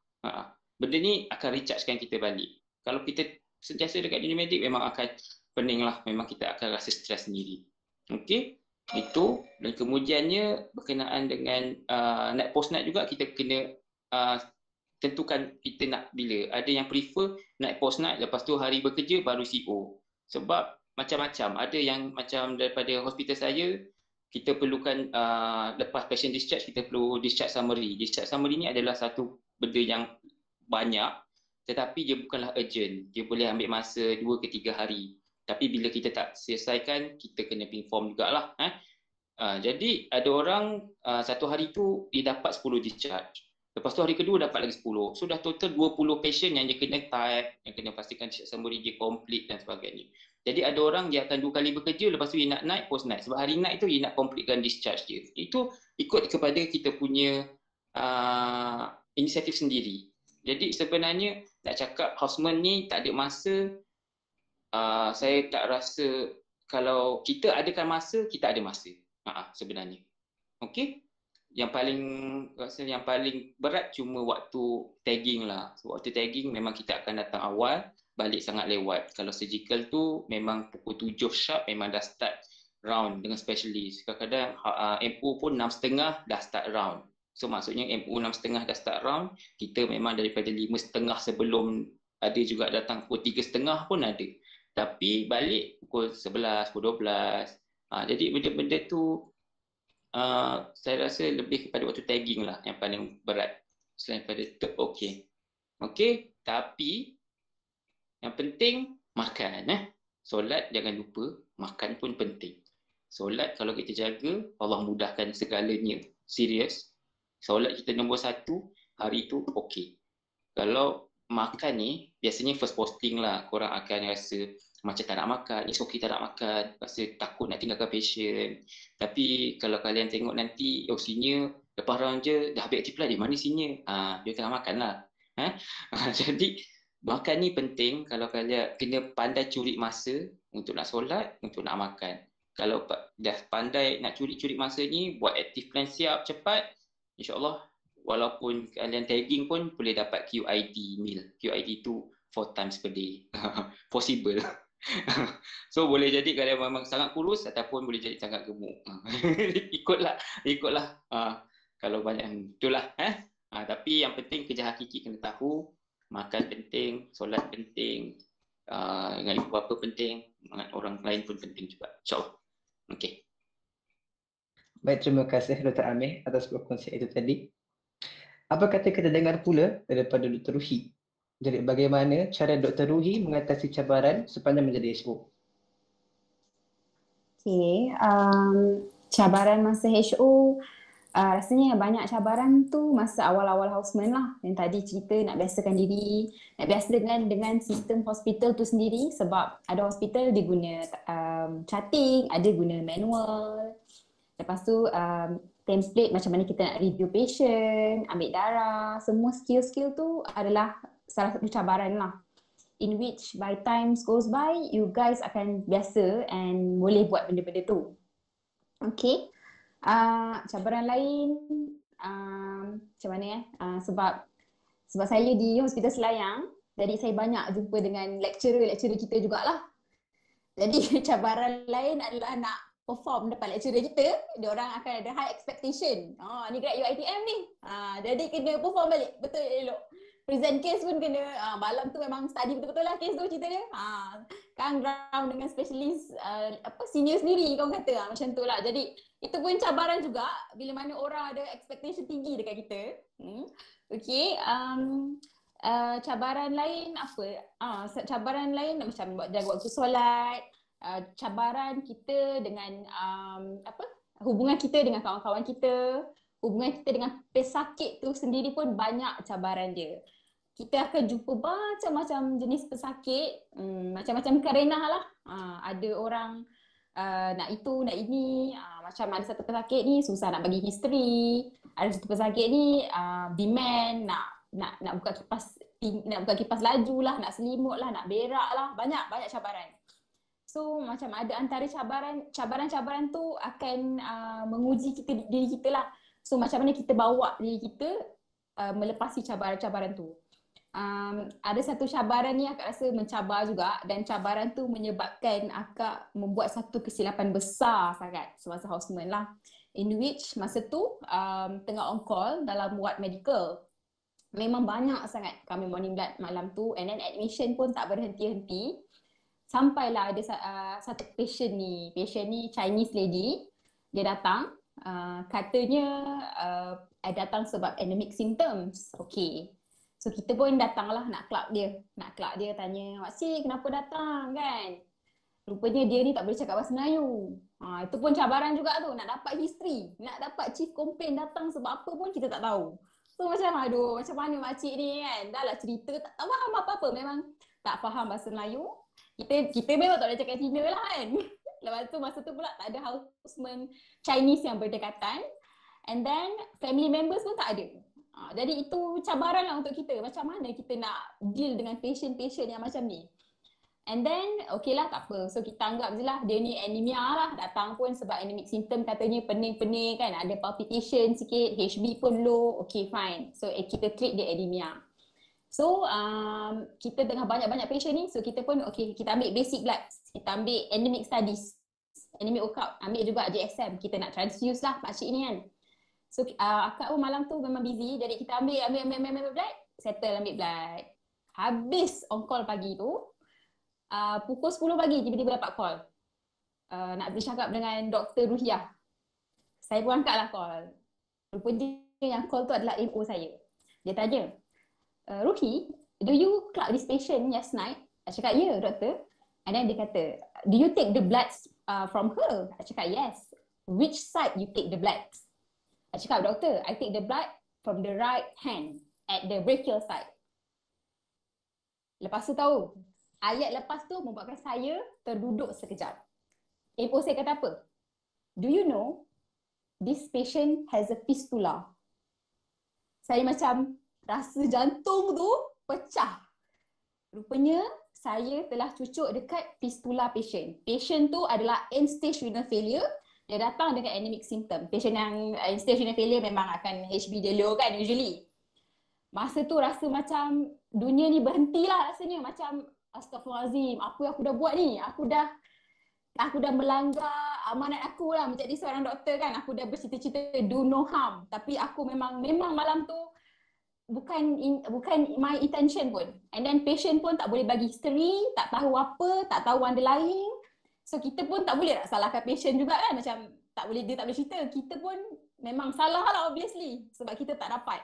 Benda ni akan rechargekan kita balik. Kalau kita sentiasa dekat dunia medik memang akan pening lah, memang kita akan rasa stres sendiri. Okey, itu. Dan kemudiannya berkenaan dengan night post night juga kita kena tentukan kita nak bila. Ada yang prefer night post night, lepas tu hari bekerja baru CO. Sebab macam-macam. Ada yang macam daripada hospital saya, kita perlukan lepas patient discharge, kita perlu discharge summary. Discharge summary ni adalah satu benda yang banyak, tetapi dia bukanlah urgent. Dia boleh ambil masa 2 ke 3 hari. Tapi bila kita tak selesaikan, kita kena inform jugalah. Jadi ada orang satu hari tu dia dapat 10 discharge. Lepas tu hari kedua dapat lagi 10. So dah total 20 patient yang dia kena type, yang kena pastikan discharge summary dia complete dan sebagainya. Jadi ada orang dia akan 2 kali bekerja, lepas tu dia nak night, post night. Sebab hari night tu dia nak completekan discharge dia. Itu ikut kepada kita punya inisiatif sendiri. Jadi sebenarnya nak cakap houseman ni tak ada masa, saya tak rasa. Kalau kita adakan masa, kita ada masa sebenarnya. Okey. Yang paling berat cuma waktu tagging lah. So, waktu tagging memang kita akan datang awal, balik sangat lewat. Kalau surgical tu memang pukul 7 sharp memang dah start round dengan specialist. Kadang-kadang MO pun 6.30 dah start round. So maksudnya MO 6.30 dah start round, kita memang daripada 5.30 sebelum, ada juga datang pukul 3.30 pun ada. Tapi balik pukul 11, pukul 12. Jadi benda-benda tu saya rasa lebih kepada waktu tagging lah yang paling berat. Selain pada tu, okey, tapi yang penting makan. Solat jangan lupa, makan pun penting. Solat kalau kita jaga, Allah mudahkan segalanya. Serius. Solat kita nombor 1, hari tu okey. Kalau makan ni, biasanya first posting lah, korang akan rasa macam tak nak makan, it's okay tak nak makan, rasa takut nak tinggalkan patient. Tapi kalau kalian tengok nanti, senior lepas round je dah habis aktif lah, di mana senior? Dia tengah makan lah. Jadi makan ni penting. Kalau kalian kena pandai curi masa untuk nak solat, untuk nak makan. Kalau dah pandai nak curi masa ni, buat active plan siap cepat, insyaAllah walaupun kalian tagging pun boleh dapat QID meal. QID tu 4 times per day. Possible. So boleh jadi kalian memang sangat kurus ataupun boleh jadi sangat gemuk. Ikutlah. Kalau banyak itulah. Tapi yang penting kerja hakiki kena tahu. Makan penting, solat penting, dengan ibu bapa penting, dengan orang lain pun penting juga. InsyaAllah. Okey.
Baik, terima kasih Dr. Amir atas perkongsian itu tadi. Apa kata kita dengar pula daripada Dr. Ruhi? Jadi bagaimana cara Dr. Ruhi mengatasi cabaran sepanjang menjadi HO?
Okay, cabaran masa HO, rasanya banyak cabaran tu masa awal-awal houseman lah. Yang tadi cerita nak biasakan diri, nak biasa dengan sistem hospital tu sendiri. Sebab ada hospital dia guna charting, ada guna manual. Lepas tu template macam mana kita nak review patient, ambil darah, semua skill-skill tu adalah salah satu cabaran lah. In which by times goes by, you guys akan biasa and boleh buat benda-benda tu. Okay. Cabaran lain, macam mana sebab saya di Hospital Selayang, jadi saya banyak jumpa dengan lecturer kita jugalah. Jadi cabaran lain adalah nak perform depan lecturer kita, diorang akan ada high expectation. Ni grad UiTM ni. Jadi kena perform balik, betul elok. Present case pun kena, malam tu memang study betul-betul lah case tu cerita dia. Kan round dengan specialist, senior sendiri kau kata, macam tu lah. Jadi itu pun cabaran juga bila mana orang ada expectation tinggi dekat kita. Okay, cabaran lain apa? Cabaran lain macam jaga waktu solat, cabaran kita dengan hubungan kita dengan kawan-kawan kita, hubungan kita dengan pesakit tu sendiri pun banyak cabaran dia. Kita akan jumpa macam-macam jenis pesakit, macam-macam karenah lah. Ada orang nak itu, nak ini, macam ada satu pesakit ni susah nak bagi history, ada satu pesakit ni demand nak buka kipas laju lah, nak selimut lah, nak berak lah, banyak cabaran. So macam ada antara cabaran-cabaran tu akan menguji diri kita lah. So macam mana kita bawa diri kita melepasi cabaran-cabaran tu. Ada satu cabaran ni akak rasa mencabar juga, dan cabaran tu menyebabkan akak membuat satu kesilapan besar sangat semasa houseman lah. In which masa tu tengah on call dalam ward medical. Memang banyak sangat kami morning blood malam tu, and then admission pun tak berhenti-henti. sampailah ada satu patient ni Chinese lady, dia datang, katanya datang sebab anemic symptoms. Okay. So kita pun datanglah nak club dia tanya, "Makcik kenapa datang kan?" Rupanya dia ni tak boleh cakap bahasa Melayu. Itu pun cabaran juga tu, nak dapat history, nak dapat chief complaint datang sebab apa pun kita tak tahu. So macam aduh, macam mana makcik ni kan, dah lah cerita tak faham apa-apa, memang tak faham bahasa Melayu. Kita memang tak boleh cakap Cina lah kan. Lepas tu masa tu pula tak ada houseman Chinese yang berdekatan, and then family members pun tak ada. Jadi itu cabaran lah untuk kita, macam mana kita nak deal dengan patient-patient yang macam ni. And then okay lah, tak apa. So kita anggap je lah dia ni anemia lah, datang pun sebab anemic symptom, katanya pening-pening kan, ada palpitation sikit, HB pun low, okay fine. So kita treat dia anemia. So kita tengah banyak-banyak patient ni, so kita pun okay, kita ambil basic blood, kita ambil anemic studies, anemic workup, ambil juga JSM, kita nak transfuse lah pakcik ni kan. So akak pun malam tu memang busy, jadi kita ambil blood, settle ambil blood. Habis on call pagi tu, pukul 10 pagi tiba-tiba dapat call, nak bercakap dengan Dr. Ruhiah. Saya pun angkat lah call. Rupanya yang call tu adalah MO saya. Dia tanya, "Ruhi, do you club this patient last night?" Saya cakap, "Ya, doktor." And then dia kata, "Do you take the blood from her?" Saya cakap, "Yes." "Which side you take the blood?" Saya cakap, "Doktor, I take the blood from the right hand at the brachial side." Lepas tu tahu, ayat lepas tu membuatkan saya terduduk sekejap. MO saya kata apa? "Do you know this patient has a fistula?" Saya macam rasa jantung tu pecah. Rupanya saya telah cucuk dekat fistula patient. Patient tu adalah end stage renal failure. Dia datang dengan anemic symptom. Patient yang end stage renal failure memang akan HB dia low kan usually. Masa tu rasa macam dunia ni berhentilah rasanya. Macam astagfirullahalazim, apa yang aku dah buat ni? Aku dah melanggar amanat aku lah menjadi seorang doktor kan. Aku dah bercita-cita do no harm. Tapi aku memang malam tu bukan my intention pun. And then patient pun tak boleh bagi history, tak tahu apa, tak tahu underlying. So kita pun tak boleh nak salahkan patient juga kan. Macam dia tak boleh cerita. Kita pun memang salah lah obviously sebab kita tak dapat.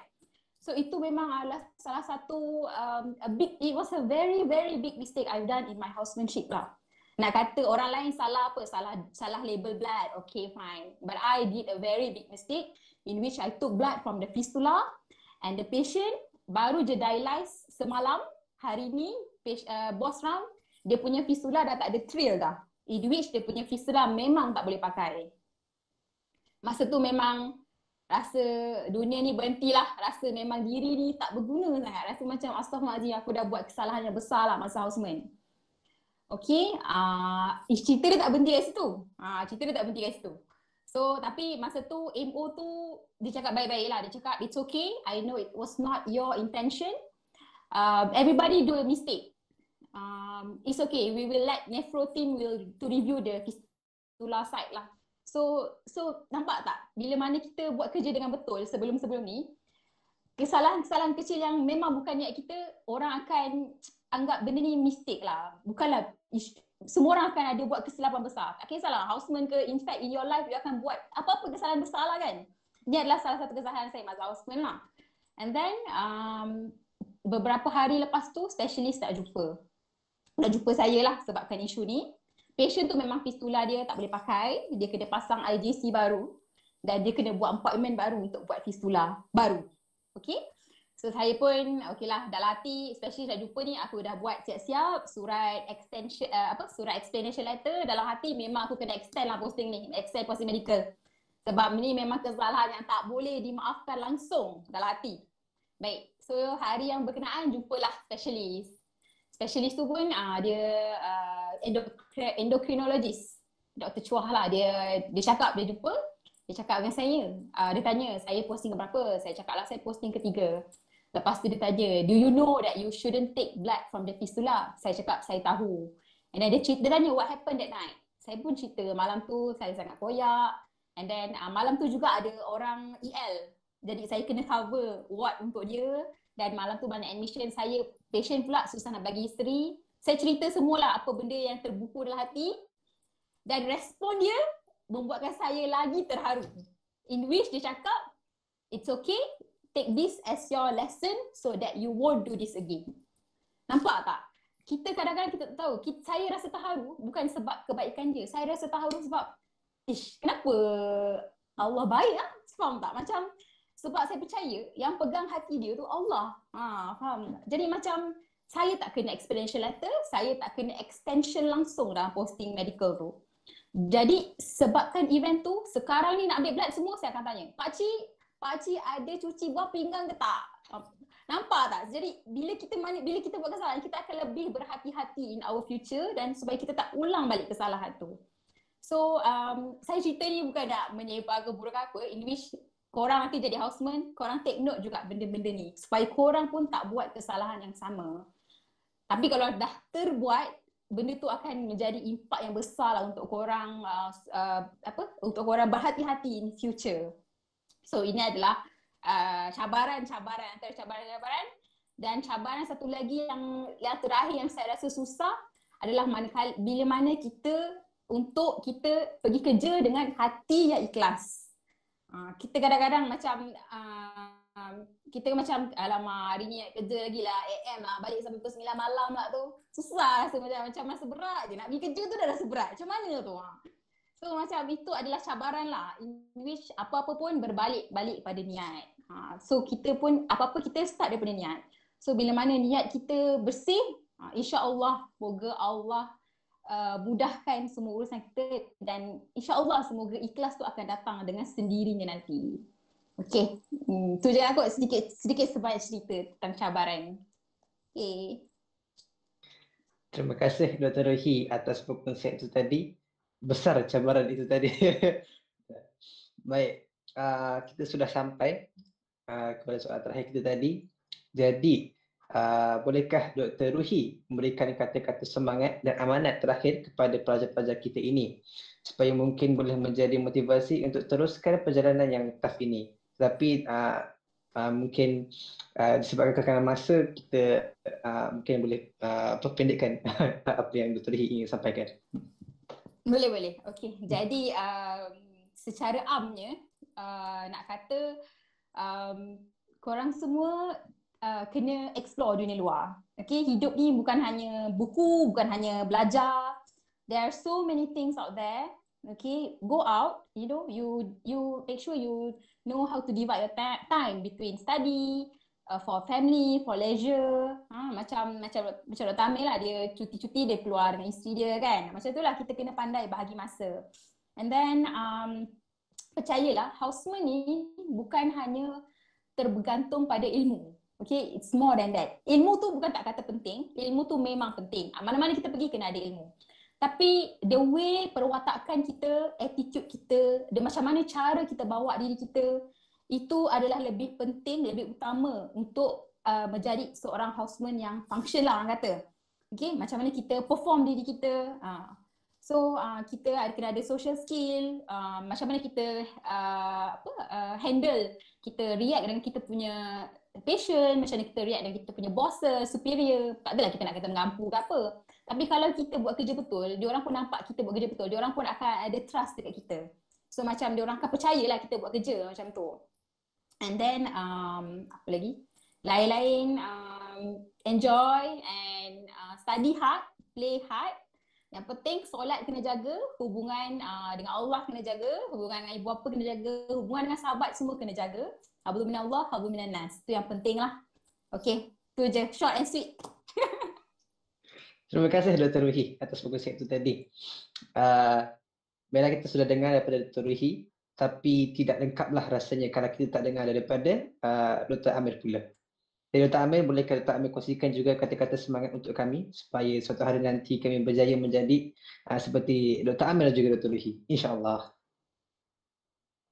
So itu memang adalah salah satu it was a very very big mistake I've done in my housemanship lah. Nak kata orang lain salah apa? Salah label blood. Okay fine. But I did a very big mistake in which I took blood from the fistula and the patient baru je dialyze semalam. Hari ni boss round, dia punya fistula dah tak ada trill dah. In which dia punya fistula memang tak boleh pakai. Masa tu memang rasa dunia ni berhentilah. Rasa memang diri ni tak berguna sangat. Rasa macam astagfirullahaladzim, aku dah buat kesalahan yang besar lah masa houseman. Okay, cerita dia tak berhenti kat situ. So tapi masa tu MO tu dia cakap baik-baik lah. Dia cakap it's okay, I know it was not your intention. Everybody do a mistake. It's okay, we will let nephro team to review the fistula side lah. So nampak tak bila mana kita buat kerja dengan betul sebelum ni, kesalahan-kesalahan kecil yang memang bukan niat kita, orang akan anggap benda ni mistake lah. Bukanlah semua orang akan ada buat kesilapan besar. Tak kisahlah houseman ke, in fact in your life you akan buat apa-apa kesalahan besar lah kan. Ini adalah salah satu kesalahan saya masa houseman lah. And then beberapa hari lepas tu specialist tak jumpa saya lah sebabkan isu ni. Patient tu memang fistula dia tak boleh pakai, dia kena pasang IJC baru dan dia kena buat appointment baru untuk buat fistula baru. Okay, so saya pun okay lah, dah latih, especially dah jumpa ni, aku dah buat siap-siap surat extension, surat explanation letter. Dalam hati memang aku kena extend lah posting ni, extend posting medical. Sebab ni memang kesalahan yang tak boleh dimaafkan langsung dalam hati. Baik, so hari yang berkenaan jumpalah specialist. Specialist tu pun dia endocrinologist, Dr. Chua lah. Dia cakap, dia jumpa, dia cakap dengan saya. Dia tanya, saya posting berapa? Saya cakap lah saya posting ketiga. Lepas tu dia tanya, do you know that you shouldn't take blood from the fistula? Saya cakap, saya tahu. And then dia tanya, what happened that night? Saya pun cerita, malam tu saya sangat koyak. And then malam tu juga ada orang EL. Jadi saya kena cover ward untuk dia. Dan malam tu banyak admission, saya patient pula susah nak bagi history. Saya cerita semualah apa benda yang terbuku dalam hati, dan respon dia membuatkan saya lagi terharu. In which dia cakap, it's okay, take this as your lesson so that you won't do this again. Nampak tak? Kita kadang-kadang kita tak tahu, saya rasa terharu bukan sebab kebaikan dia. Saya rasa terharu sebab, kenapa Allah baik lah? Faham tak? Macam, sebab saya percaya yang pegang hati dia tu Allah. Faham tak? Jadi macam, saya tak kena explanation letter, saya tak kena extension langsung dalam posting medical tu. Jadi sebabkan event tu, sekarang ni nak ambil blood semua, saya akan tanya, Pakcik ada cuci buah pinggang ke tak? Nampak tak? Jadi bila kita buat kesalahan, kita akan lebih berhati-hati in our future, dan supaya kita tak ulang balik kesalahan tu. So saya cerita ni bukan nak menyebar keburuk apa, in which korang nanti jadi houseman, korang take note juga benda-benda ni supaya korang pun tak buat kesalahan yang sama. Tapi kalau dah terbuat, benda tu akan menjadi impak yang besar lah untuk korang untuk korang berhati-hati in future. So ini adalah cabaran-cabaran antara cabaran-cabaran, dan cabaran satu lagi yang terakhir yang saya rasa susah adalah bila mana kita pergi kerja dengan hati yang ikhlas. Kita kadang-kadang macam kita macam alamak hari ni nak kerja lagi lah, AM lah, balik sampai pukul 9 malam lah tu. Susah rasa macam rasa berat je. Nak pergi kerja tu dah rasa berat. Macam mana tu? So macam itu adalah cabaran lah, in which apa-apa pun berbalik pada niat. So kita pun apa-apa kita start daripada niat. So bila mana niat kita bersih, insya-Allah moga Allah mudahkan semua urusan kita, dan insya-Allah semoga ikhlas tu akan datang dengan sendirinya nanti. Okey, tu je aku sedikit sebanyak cerita tentang cabaran. Okey.
Terima kasih Dr. Rohi atas konsep itu tadi. Besar cabaran itu tadi. Baik, kita sudah sampai kepada soal terakhir kita tadi. Jadi, bolehkah Dr. Ruhi memberikan kata-kata semangat dan amanat terakhir kepada pelajar-pelajar kita ini supaya mungkin boleh menjadi motivasi untuk teruskan perjalanan yang tough ini. Tapi mungkin disebabkan kekangan masa, kita mungkin boleh pendekkan apa yang Dr. Ruhi ingin sampaikan.
Boleh. Okey. Jadi secara amnya nak kata korang semua kena explore dunia luar. Okay, hidup ni bukan hanya buku, bukan hanya belajar. There are so many things out there. Okay, go out, you make sure you know how to divide your time between study, for family, for leisure. Macam Dr. Amir lah, dia cuti-cuti dia keluar dengan isteri dia kan. Macam itulah kita kena pandai bahagi masa. And then percayalah, houseman ni bukan hanya tergantung pada ilmu. Okay, it's more than that. Ilmu tu bukan tak kata penting, ilmu tu memang penting. Mana-mana kita pergi kena ada ilmu. Tapi the way perwatakan kita, attitude kita, dan macam mana cara kita bawa diri kita, itu adalah lebih penting, lebih utama untuk menjadi seorang houseman yang function lah orang kata. Okay, macam mana kita perform diri kita. So kita kena ada social skill, macam mana kita handle, kita react dengan kita punya patient, macam mana kita react dengan kita punya bosses, superior. Tak adalah kita nak kata mengampu ke apa. Tapi kalau kita buat kerja betul, diorang pun nampak kita buat kerja betul, diorang pun akan ada trust dekat kita. So macam diorang akan percayalah kita buat kerja macam tu. And then apa lagi? Lain-lain, enjoy and study hard, play hard. Yang penting solat kena jaga, hubungan dengan Allah kena jaga, hubungan dengan ibu bapa kena jaga, hubungan dengan sahabat semua kena jaga. Hablum minallah, hablum minan nas. Itu yang penting lah. Okay, tu je. Short and sweet.
Terima kasih Dr. Ruhi atas perkongsian itu tadi. Bila kita sudah dengar daripada Dr. Ruhi, tapi tidak lengkaplah rasanya kalau kita tak dengar daripada Dr. Amir pula. Jadi Dr. Amir, bolehkah Dr. Amir kongsikan juga kata-kata semangat untuk kami supaya suatu hari nanti kami berjaya menjadi seperti Dr. Amir dan juga Dr. Ruhi, insya-Allah.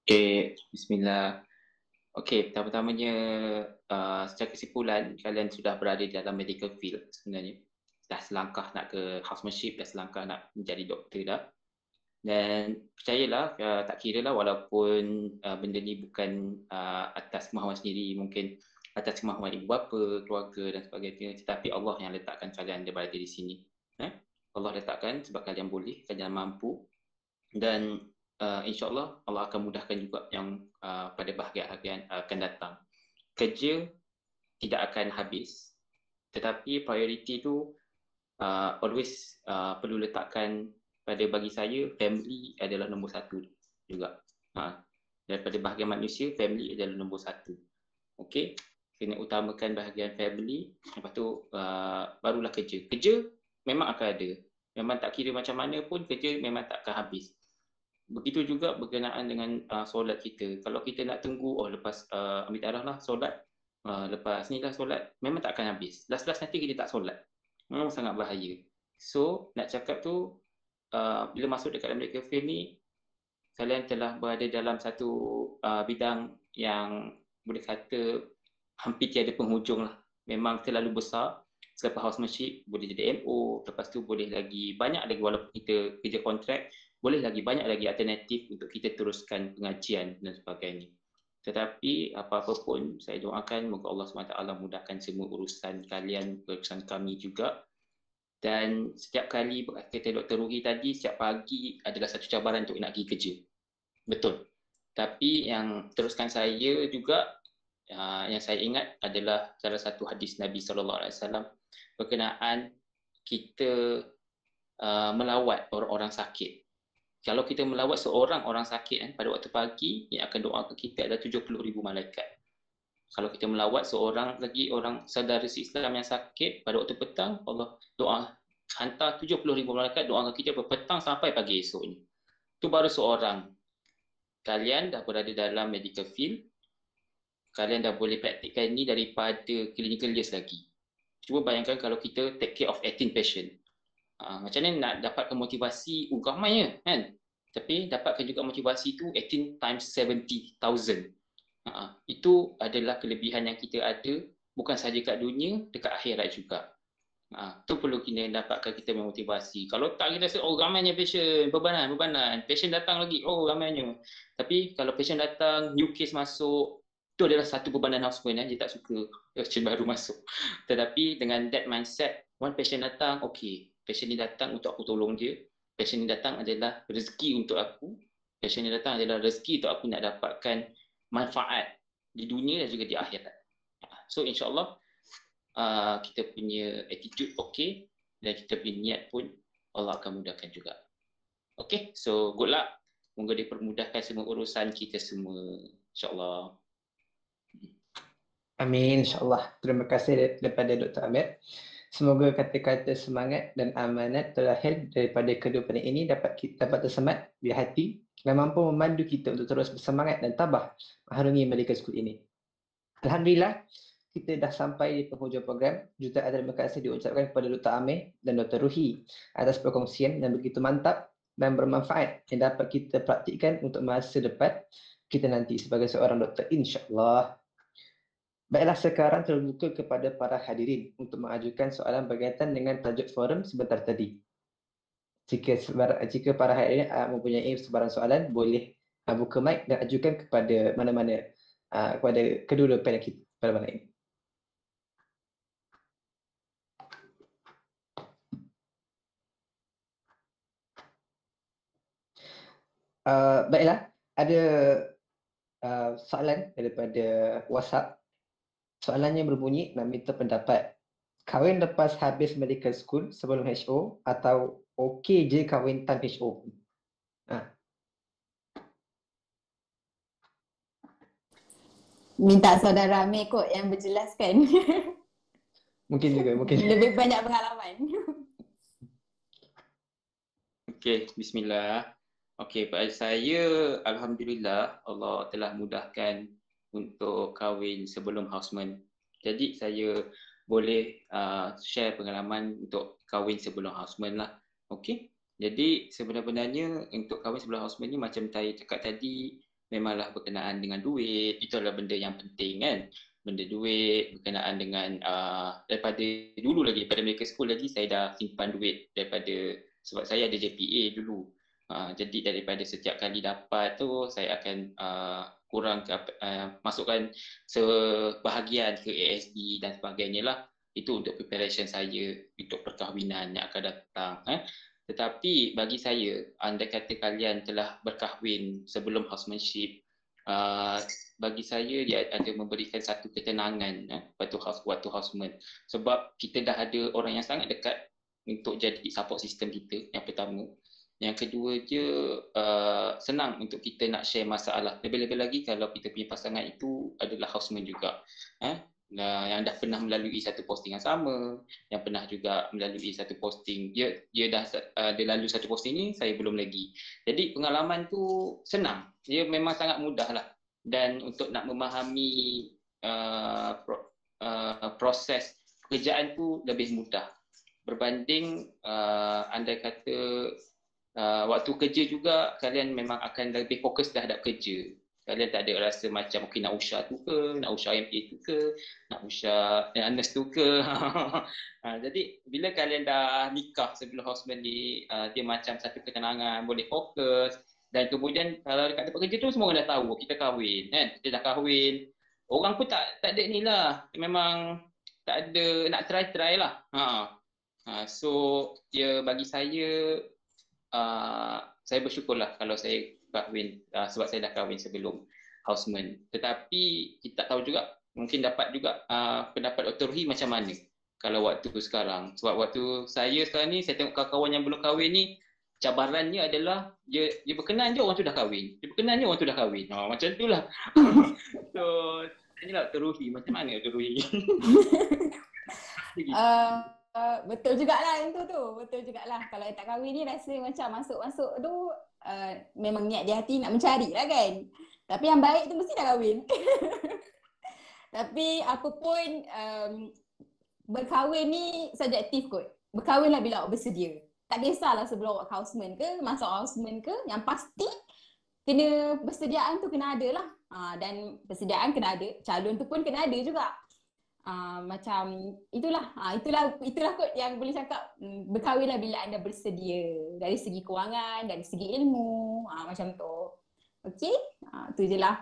Okay, bismillah. Okay, pertama-tamanya secara kesimpulan, kalian sudah berada di dalam medical field sebenarnya. Dah selangkah nak ke housemanship, dah selangkah nak menjadi doktor dah. Dan percayalah, tak kira lah walaupun benda ni bukan atas kemahuan sendiri, mungkin atas kemahuan ibu bapa, keluarga dan sebagainya, tetapi Allah yang letakkan kalian berada di sini. Allah letakkan sebab kalian boleh, kalian mampu, dan insyaAllah Allah akan mudahkan juga yang pada bahagian akan datang. Kerja tidak akan habis, tetapi priority tu always perlu letakkan pada bagi saya, family adalah nombor satu juga. Daripada bahagian manusia, family adalah nombor satu. Okey, kena utamakan bahagian family, lepas tu barulah kerja. Kerja memang akan ada. Memang tak kira macam mana pun, kerja memang tak akan habis. Begitu juga berkenaan dengan solat kita. Kalau kita nak tunggu, lepas ambil darah lah solat, lepas ni lah solat, memang tak akan habis. Last-last nanti kita tak solat. Memang sangat bahaya. So, nak cakap tu, bila masuk dekat dalam medical field ni, kalian telah berada dalam satu bidang yang boleh kata hampir tiada penghujung lah. Memang terlalu besar. Selepas housemanship boleh jadi MO, lepas tu boleh lagi banyak lagi, walaupun kita kerja kontrak, boleh lagi banyak lagi alternatif untuk kita teruskan pengajian dan sebagainya. Tetapi apa-apa pun, saya doakan moga Allah SWT mudahkan semua urusan kalian, urusan kami juga. Dan setiap kali, kata Dr. Ruhi tadi, setiap pagi adalah satu cabaran untuk nak pergi kerja. Betul. Tapi yang teruskan saya juga, yang saya ingat adalah salah satu hadis Nabi SAW berkenaan kita melawat orang-orang sakit. Kalau kita melawat seorang orang sakit pada waktu pagi, yang akan doa ke kita adalah 70,000 malaikat. Kalau kita melawat seorang lagi orang saudara Islam yang sakit pada waktu petang, Allah doa hantar 70,000 malaikat doa ke kita petang sampai pagi esoknya. Itu baru seorang. Kalian dah berada dalam medical field, kalian dah boleh praktikkan ini daripada clinical years lagi. Cuba bayangkan kalau kita take care of 18 patient. Macam mana nak dapatkan motivasi, ramai kan? Tapi dapatkan juga motivasi tu 18 times 70,000. Itu adalah kelebihan yang kita ada, bukan sahaja kat dunia, dekat akhirat juga. Tu perlu kita dapatkan kita memotivasi. Kalau tak, kita rasa ramainya patient, bebanan. Patient datang lagi, ramainya. Tapi kalau patient datang, new case masuk, itu adalah satu bebanan houseman, dia tak suka patient baru masuk. Tetapi dengan that mindset, one patient datang, okay, patient ni datang untuk aku tolong dia, patient ni datang adalah rezeki untuk aku, patient ni datang adalah rezeki untuk aku nak dapatkan manfaat di dunia dan juga di akhirat. So insyaAllah kita punya attitude okay, dan kita punya niat pun Allah akan mudahkan juga. Okay, so good luck. Moga dipermudahkan semua urusan kita semua, insyaAllah.
Amin, insyaAllah. Terima kasih daripada Dr. Amir. Semoga kata-kata semangat dan amanat terlahir daripada kedua pendidik ini dapat tersemat di hati dan mampu memandu kita untuk terus bersemangat dan tabah mengharungi medical school ini. Alhamdulillah, kita dah sampai di penghujung program. Jutaan terima kasih diucapkan kepada Dr. Amir dan Dr. Ruhi atas perkongsian yang begitu mantap dan bermanfaat yang dapat kita praktikkan untuk masa depan kita nanti sebagai seorang doktor, insyaAllah. Baiklah, sekarang terbuka kepada para hadirin untuk mengajukan soalan berkaitan dengan tajuk forum sebentar tadi. Jika para hadirin mempunyai sebarang soalan, boleh buka mic dan ajukan kepada mana-mana, kepada kedua-dua panel kita pada malam ini. Baiklah, ada soalan daripada WhatsApp. Soalannya berbunyi, nak minta pendapat. Kahwin lepas habis medical school sebelum HO atau okey je kahwin tanpa HO?
Minta saudara Amir kot yang berjelaskan.
Mungkin juga.
Lebih banyak pengalaman.
Okey, bismillah. Okey, pada saya, alhamdulillah Allah telah mudahkan untuk kahwin sebelum houseman. Jadi saya boleh share pengalaman untuk kahwin sebelum houseman lah. Okey. Jadi sebenarnya untuk kahwin sebelum houseman ni macam saya cakap tadi, memanglah berkenaan dengan duit. Itu adalah benda yang penting kan. Benda duit berkenaan dengan daripada dulu lagi, daripada medical school lagi saya dah simpan duit daripada, sebab saya ada JPA dulu. Jadi daripada setiap kali dapat tu saya akan kurang masukkan sebahagian ke ASB dan sebagainya lah. Itu untuk preparation saya untuk perkahwinan yang akan datang. Tetapi bagi saya, andai kata kalian telah berkahwin sebelum housemanship, bagi saya dia ada memberikan satu ketenangan waktu houseman. Sebab kita dah ada orang yang sangat dekat untuk jadi support system kita, yang pertama. Yang kedua je, senang untuk kita nak share masalah. Lebih-lebih lagi kalau kita punya pasangan itu adalah houseman juga. Yang dah pernah melalui satu posting yang sama, yang pernah juga melalui satu posting, dia dah dia lalu satu posting ni, saya belum lagi. Jadi pengalaman tu senang, dia memang sangat mudah lah. Dan untuk nak memahami proses pekerjaan tu lebih mudah berbanding andai kata waktu kerja juga kalian memang akan lebih fokus terhadap kerja. Kalian tak ada rasa macam mungkin nak usah tu ke, nak usah MA tu ke, nak usah nurse tu ke. Jadi bila kalian dah nikah sebelum houseman ni, dia macam satu ketenangan, boleh fokus. Dan kemudian kalau dekat tempat kerja tu semua orang dah tahu kita kahwin kan, kita dah kahwin. Orang pun tak ada ni lah, memang tak ada nak try lah. So bagi saya bersyukurlah kalau saya kahwin, sebab saya dah kahwin sebelum houseman. Tetapi kita tak tahu juga, mungkin dapat juga pendapat Dr. Ruhi macam mana kalau waktu sekarang. Sebab waktu saya sekarang ni, saya tengok kawan-kawan yang belum kahwin ni, cabarannya adalah dia berkenan je orang tu dah kahwin. Dia berkenan je orang tu dah kahwin. Macam tu lah. So, tanyalah Dr. Ruhi, macam mana Dr. Ruhi?
Betul jugalah yang tu. Betul jugalah. Kalau tak kahwin ni rasa macam masuk-masuk tu memang niat di hati nak mencari lah kan. Tapi yang baik tu mesti dah kahwin. Tapi apa pun berkahwin ni subjektif kot. Berkahwinlah bila awak bersedia. Tak kisahlah sebelum awak houseman ke, masa houseman ke, yang pasti kena persediaan tu kena ada lah. Dan persediaan kena ada, calon tu pun kena ada juga. Macam itulah kot yang boleh cakap, berkahwinlah bila anda bersedia dari segi kewangan, dari segi ilmu, macam tu. Okey, tu je lah.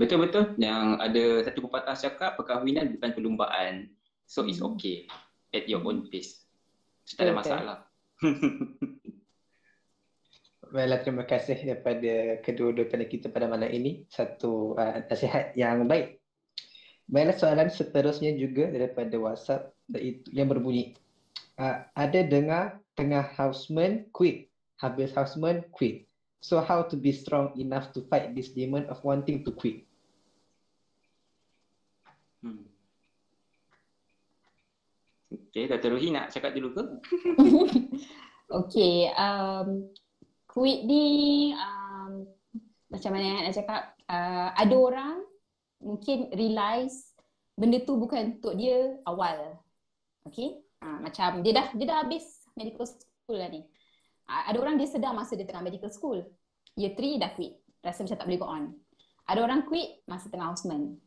Betul-betul. Yang ada satu pepatah cakap, perkahwinan bukan perlumbaan. So it's okay at your own pace. So, tak ada masalah.
Baiklah, terima kasih daripada kedua-dua panel kita pada malam ini. Satu nasihat yang baik. Baiklah, soalan seterusnya juga daripada WhatsApp yang berbunyi, ada dengar tengah houseman quit, habis houseman quit. So how to be strong enough to fight this demon of wanting to quit?
Okay, Dr. Ruhi nak cakap dulu ke?
Okay, quit ni macam mana nak cakap, ada orang mungkin realize benda tu bukan untuk dia awal. Okay, macam dia dah habis medical school lah ni. Ada orang dia sedar masa dia tengah medical school, year 3 dah quit, rasa macam tak boleh go on. Ada orang quit masa tengah houseman.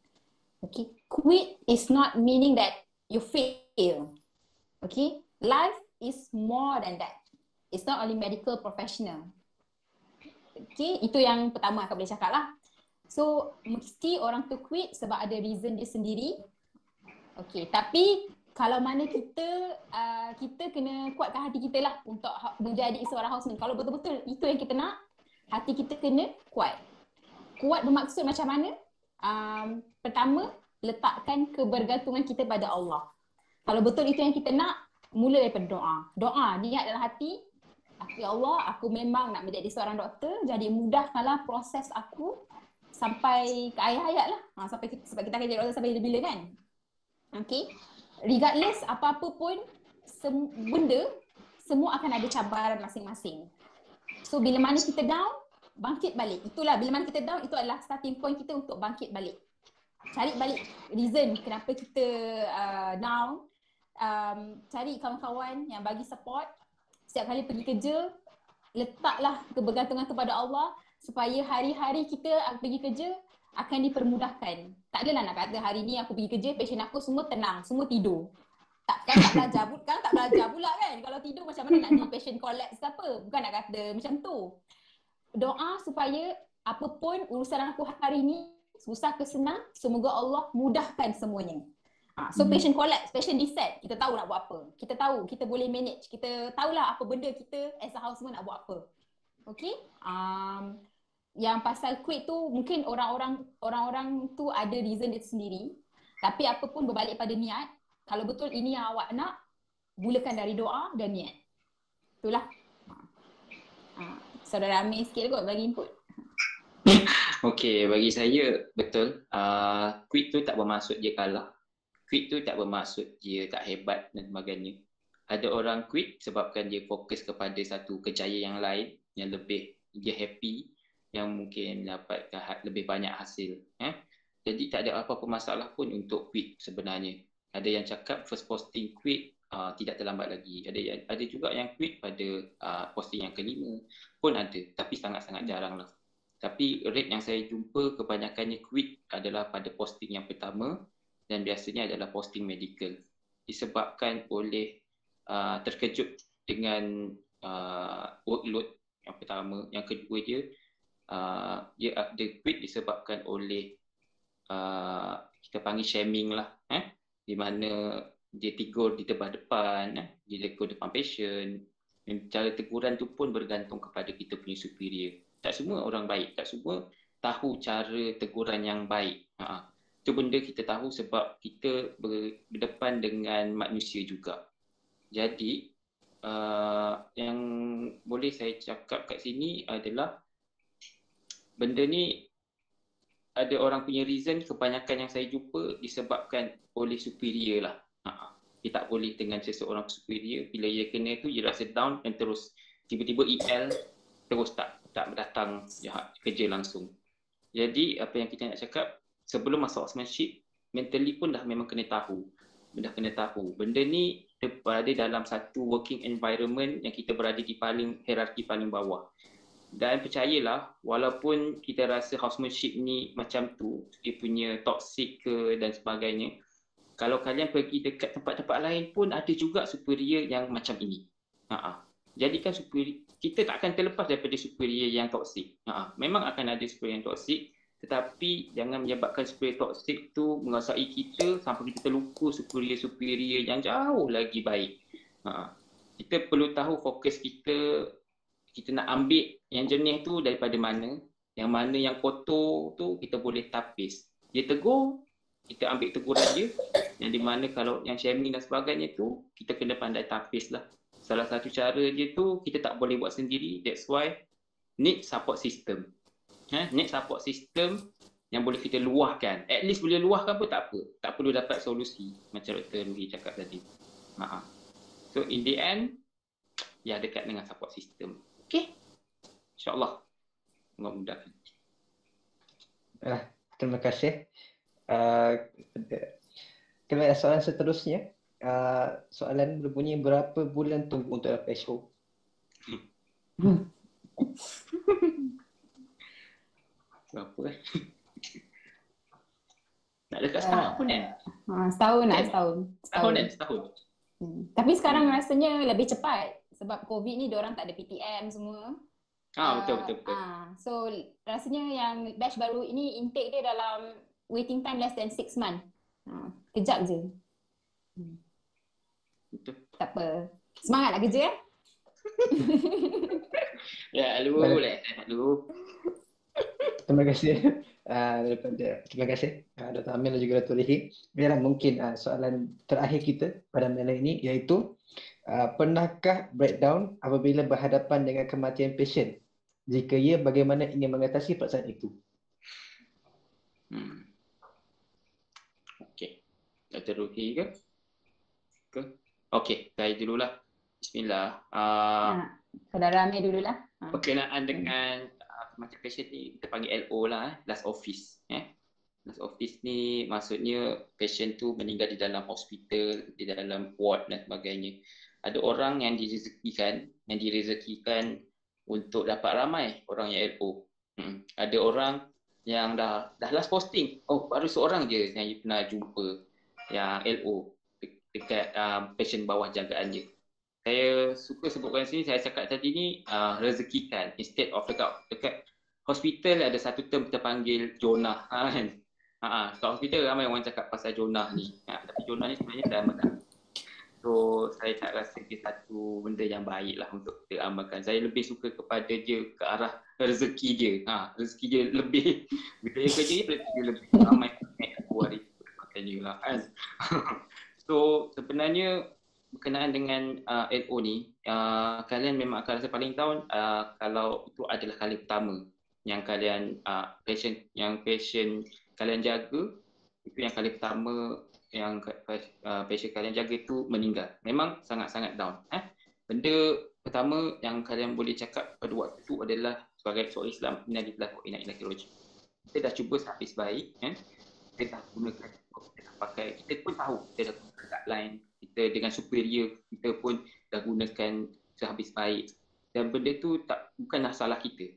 Okay, quit is not meaning that you fail. Okay, life is more than that. It's not only medical professional. Okay, itu yang pertama aku boleh cakap lah. So, mesti orang tu quit sebab ada reason dia sendiri. Okay, tapi kalau mana kita kena kuatkan hati kita lah untuk menjadi seorang houseman. Kalau betul-betul itu yang kita nak, hati kita kena kuat. Kuat bermaksud macam mana? Pertama, letakkan kebergantungan kita pada Allah. Kalau betul itu yang kita nak, mula daripada doa. Doa, niat dalam hati, ya Allah, aku memang nak menjadi seorang doktor, jadi mudahkanlah proses aku sampai ke akhir hayat lah. Sebab kita akan jadi doktor sampai bila kan? Okay. Regardless apa-apa pun, benda, semua akan ada cabaran masing-masing. So bila mana kita down, bangkit balik. Itulah, bila mana kita down, itu adalah starting point kita untuk bangkit balik. Cari balik reason kenapa kita down. Cari kawan-kawan yang bagi support. Setiap kali pergi kerja, letaklah kebergantungan kepada Allah supaya hari-hari kita pergi kerja akan dipermudahkan. Tak adalah nak kata hari ni aku pergi kerja, pasien aku semua tenang, semua tidur. Tak belajar pula kan. Kalau tidur macam mana nak jadi patient collapse ke apa? Bukan nak kata macam tu. Doa supaya apapun urusan aku hari ni, susah ke senang, semoga Allah mudahkan semuanya. So patient collapse, patient decide, kita tahu nak buat apa. Kita tahu, kita boleh manage. Kita tahulah apa benda kita as a houseman nak buat apa. Okay? Yang pasal quit tu mungkin orang-orang tu ada reason dia sendiri. Tapi apa pun berbalik pada niat. Kalau betul ini yang awak nak, mulakan dari doa dan niat. Itulah. Saudara Amir sikit kot bagi input.
Okey, bagi saya betul. Quit tu tak bermaksud dia kalah. Quit tu tak bermaksud dia tak hebat dan sebagainya. Ada orang quit sebabkan dia fokus kepada satu kejayaan yang lain yang lebih dia happy, yang mungkin dapatkan lebih banyak hasil. Jadi tak ada apa-apa masalah pun untuk quit sebenarnya. Ada yang cakap first posting quit, tidak terlambat lagi. Ada juga yang quit pada posting yang kelima pun ada, tapi sangat-sangat jarang lah. Tapi rate yang saya jumpa kebanyakannya quit adalah pada posting yang pertama dan biasanya adalah posting medical. Disebabkan oleh terkejut dengan workload yang pertama. Yang kedua dia ada quit disebabkan oleh kita panggil shaming lah, di mana dia tegur di depan, dia tegur depan patient. Cara teguran tu pun bergantung kepada kita punya superior. Tak semua orang baik, tak semua tahu cara teguran yang baik. Itu benda kita tahu sebab kita berdepan dengan manusia juga. Jadi yang boleh saya cakap kat sini adalah benda ni ada orang punya reason, kebanyakan yang saya jumpa disebabkan oleh superior lah. Dia tak boleh dengan seseorang superior, bila dia kena tu dia rasa down dan terus tiba-tiba EL terus tak datang kerja langsung. Jadi apa yang kita nak cakap, sebelum masuk housemanship, mentally pun dah memang kena tahu. Benda ni kita berada dalam satu working environment yang kita berada di hierarki paling bawah. Dan percayalah, walaupun kita rasa housemanship ni macam tu, dia punya toxic ke dan sebagainya, kalau kalian pergi dekat tempat-tempat lain pun ada juga superior yang macam ini. Jadi kan superior, kita tak akan terlepas daripada superior yang toksik. Memang akan ada superior yang toksik, tetapi jangan menyebabkan superior toksik tu menguasai kita sampai kita terlupa superior-superior yang jauh lagi baik. Kita perlu tahu fokus kita nak ambil yang jernih tu daripada mana, yang mana yang kotor tu kita boleh tapis. Dia tegur, kita ambil teguran dia, yang di mana kalau yang shaming dan sebagainya tu kita kena pandai tapis lah. Salah satu cara dia tu kita tak boleh buat sendiri. That's why need support system. Need support system yang boleh kita luahkan. At least boleh luahkan pun tak apa. Tak perlu dapat solusi macam Dr. Ruhi cakap tadi. So in the end, ya dekat dengan support system. Okay? InsyaAllah. Mudah-mudahan.
Terima kasih. Soalan seterusnya. Soalan berbunyi, berapa bulan tunggu untuk dapat SO?
Berapa nak dekat setahun kan? Setahun.
Tapi sekarang rasanya lebih cepat sebab COVID ni diorang tak ada PTM semua.
Betul.
So rasanya yang batch baru ini intake dia dalam waiting time less than 6 months. Kejap je.
Betul.
Tak apa. Semangat nak kerja ya?
Lalu.
Terima kasih. Terima kasih Dr. Amir dan juga Dr. Lihi. Biarlah mungkin soalan terakhir kita pada malam ini, iaitu pernahkah breakdown apabila berhadapan dengan kematian pasien? Jika ya, bagaimana ingin mengatasi perasaan itu?
Okey. Dr. Ruhi ke? Okey, saya dululah. Bismillah.
Saudara Amir dululah.
Berkenaan dengan kematian pasien ni, kita panggil LO lah, last office. Last office ni maksudnya pasien tu meninggal di dalam hospital, di dalam ward dan sebagainya. Ada orang yang direzekikan untuk dapat ramai orang yang LO. Ada orang yang dah last posting. Baru seorang je yang pernah jumpa yang LO dekat pasien bawah jagaan dia. Saya suka sebutkan sini, saya cakap tadi ni rezekikan instead of dekat hospital ada satu term kita panggil Jonah kan. Kat hospital ramai orang cakap pasal Jonah ni. Tapi Jonah ni sebenarnya dah amalkan. So saya tak rasa dia satu benda yang baik lah untuk kita amalkan. Saya lebih suka kepada dia ke arah rezeki dia. Rezeki dia lebih, bila dia kerja rezeki dia lebih ramai hari makanya lah kan. So sebenarnya berkenaan dengan LO ni, kalian memang akan rasa paling tahu kalau itu adalah kali pertama yang kalian passion kalian jaga, itu yang kali pertama yang passion kalian jaga itu meninggal. Memang sangat-sangat down. Benda pertama yang kalian boleh cakap pada waktu itu adalah sebagai seorang Islam, innalillahi wa inna ilaihi raji'un. Kita dah cuba sehabis baik, kita dah gunakan, kita dah pakai, kita pun tahu kita dah gunakan guideline, kita dengan superior kita pun dah gunakan sehabis baik, dan benda tu bukanlah salah kita.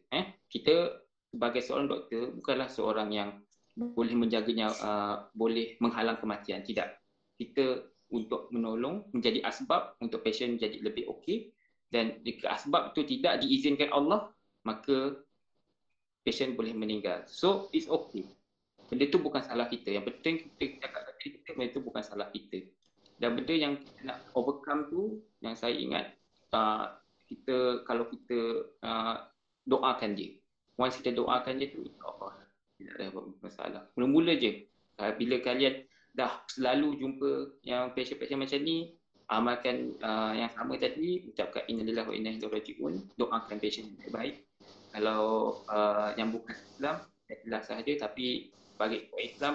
Kita sebagai seorang doktor bukanlah seorang yang boleh menjaganya, boleh menghalang kematian. Tidak. Kita untuk menolong, menjadi asbab untuk pasien menjadi lebih okey, dan jika asbab itu tidak diizinkan Allah, maka pasien boleh meninggal. So it's okay. Benda itu bukan salah kita. Yang penting kita cakap kat diri kita, benda itu bukan salah kita. Dan benda yang kita nak overcome tu, yang saya ingat, kita kalau kita doakan dia. Once kita doakan dia tu, insya-Allah tidak ada apa-apa masalah. Mula-mula je, bila kalian dah selalu jumpa yang pasien-pasien macam ni, amalkan yang sama tadi, ucapkan innalillahi wa inna ilaihi raji'un, doakan pasien baik-baik. Kalau yang bukan Islam, jelas sahaja, tapi bagi orang Islam,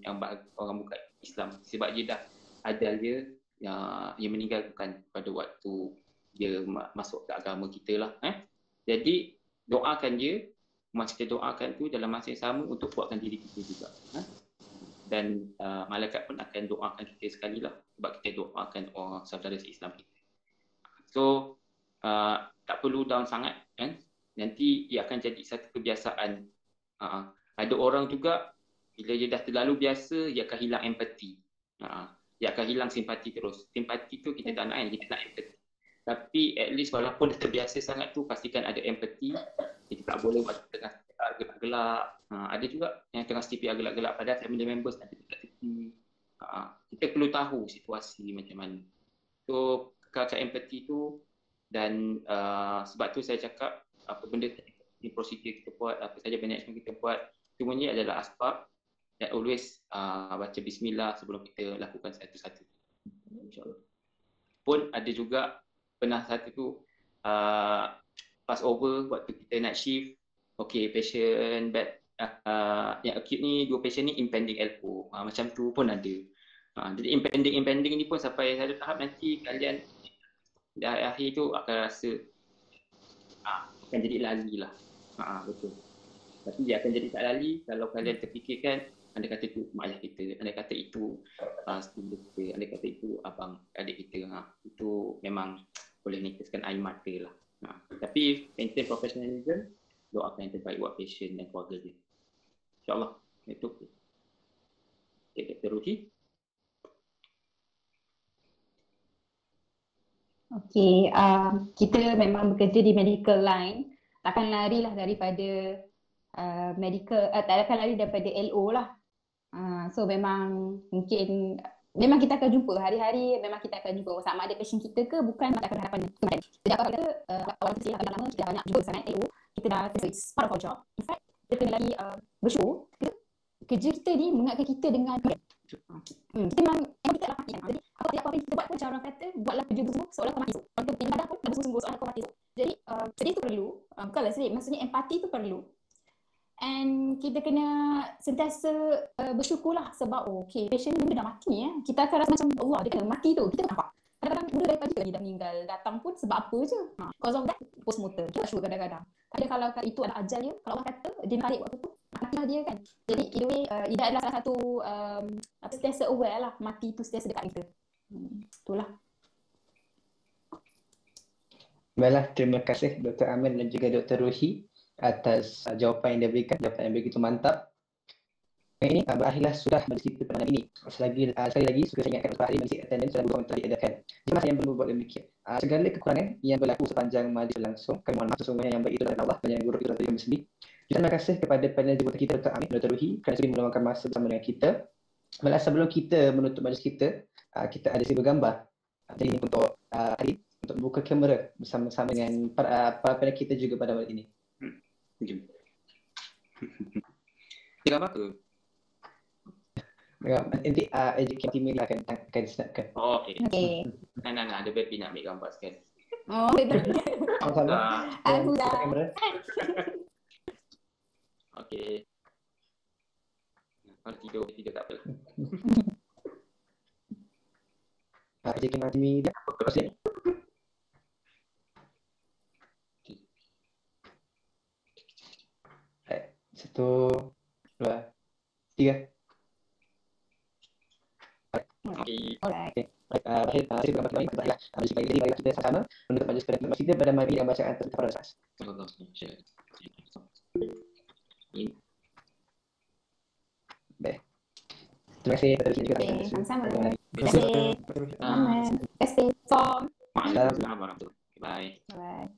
yang orang bukan Islam, sebab dia dah ajal dia yang meninggal bukan pada waktu dia masuk ke agama kita lah. Jadi doakan dia, masa kita doakan tu dalam masa yang sama untuk buatkan diri kita juga. Dan malaikat pun akan doakan kita sekali lah, sebab kita doakan orang saudara Islam kita. So tak perlu down sangat kan. Nanti ia akan jadi satu kebiasaan. Ada orang juga bila dia dah terlalu biasa, dia akan hilang empati. Dia akan hilang simpati terus. Simpati tu kita tak nak kan, kita nak empati. Tapi at least walaupun dah terbiasa sangat tu, pastikan ada empati. Kita tak boleh buat tengah gelak-gelak. Ada juga yang tengah CPR gelak-gelak padahal family members ada dekat tepi. Kita perlu tahu situasi macam mana. So kekalkan empati tu, dan sebab tu saya cakap apa benda tadi, prosedur kita buat, apa saja management kita buat, semuanya adalah asbab, dan always baca bismillah sebelum kita lakukan satu-satu. InsyaAllah. Pun ada juga pernah satu tu pass over waktu kita nak shift. Okay, patient bed yang acute ni, 2 patient ni impending LO. Macam tu pun ada. Jadi impending ni pun sampai satu tahap nanti kalian dah akhir tu akan rasa akan jadi lali lah. Betul. Tapi dia akan jadi tak lali kalau kalian terfikirkan, anda kata itu mak ayah kita, anda kata itu student kita, anda kata itu abang adik kita. Itu memang boleh nitiskan air mata lah. Tapi maintain professionalism, doakan yang terbaik buat patient dan keluarga dia. InsyaAllah. Itu. Okay, Dr. Ruhi.
Okay, kita memang bekerja di medical line, takkan lari lah daripada medical, takkan lari daripada LO lah. So memang mungkin memang kita akan jumpa hari-hari, memang kita akan jumpa sama ada passion kita ke bukan, kita akan harapan kemarin. Jadi apa kita awal kita dah lama, kita dah banyak jumpa sangat LO, kita dah, so it's part of our job. In fact, kita kena lagi bersyukur kerja kita ni mengingatkan kita dengan kita memang kita lah mati kan. Jadi apa-apa yang kita buat pun cara orang kata, buatlah kerja bersungguh seolah kau mati esok. Kalau kita ibadah pun bersungguh seolah kau mati esok. Jadi sedih tu perlu, bukanlah sedih, maksudnya empati tu perlu. And kita kena sentiasa bersyukurlah sebab okay, patient ni dah mati kita akan rasa macam Allah, dia kena mati tu, kita nampak. Kadang-kadang muda daripada kita lagi dah meninggal, datang pun sebab apa je. Cause of that, postmortem. Kita syukur kadang-kadang. Tapi kalau itu adalah ajal dia, kalau Allah kata dia tarik waktu tu, matilah dia kan. Jadi in a way, Ida adalah salah satu sentiasa aware lah, mati tu sentiasa dekat kita. Itulah.
Baiklah, terima kasih Dr. Amir dan juga Dr. Ruhi atas jawapan yang diberikan, jawapan yang begitu mantap. Ini berakhirlah sudah majlis kita pada malam ini. Sekali lagi suka saya ingatkan kepada ahli majlis attendance dan bukan telah diadakan. Jika masa yang belum berbuat demikian. Segala kekurangan yang berlaku sepanjang majlis berlangsung, kami mohon maaf sesungguhnya yang baik itu adalah Allah dan yang buruk itu adalah kami sendiri. Terima kasih kepada panel jemputan kita Dr. Amin Dr. Ruhi kerana sudi meluangkan masa bersama dengan kita. Malah sebelum kita menutup majlis kita, kita ada sesi bergambar. Jadi ini untuk hari untuk buka kamera bersama-sama dengan para panel kita juga pada malam ini.
Gambar ke?
Nanti educate team lah akan disenapkan.
Oh, okey.
Okey.
Nah, ada baby nak ambil gambar sekali.
Oh, betul.
Sama-sama.
Aku dah.
Kamera.
Okey. Kalau tidur tak apa.
Educate team dia. Satu, dua, tiga.
Okey.
Alright.
Baik, saya bergambar kembali baiklah. Mari kita sama-sama menutup majlis pada kita pada malam ini yang bacaan terhadap Rasul. Baik. Terima kasih kepada kita juga.
Okay, sama-sama.
Terima
Terima kasih. Terima kasih.
Waalaikumsalam warahmatullahi wabarakatuh. Bye.
Bye.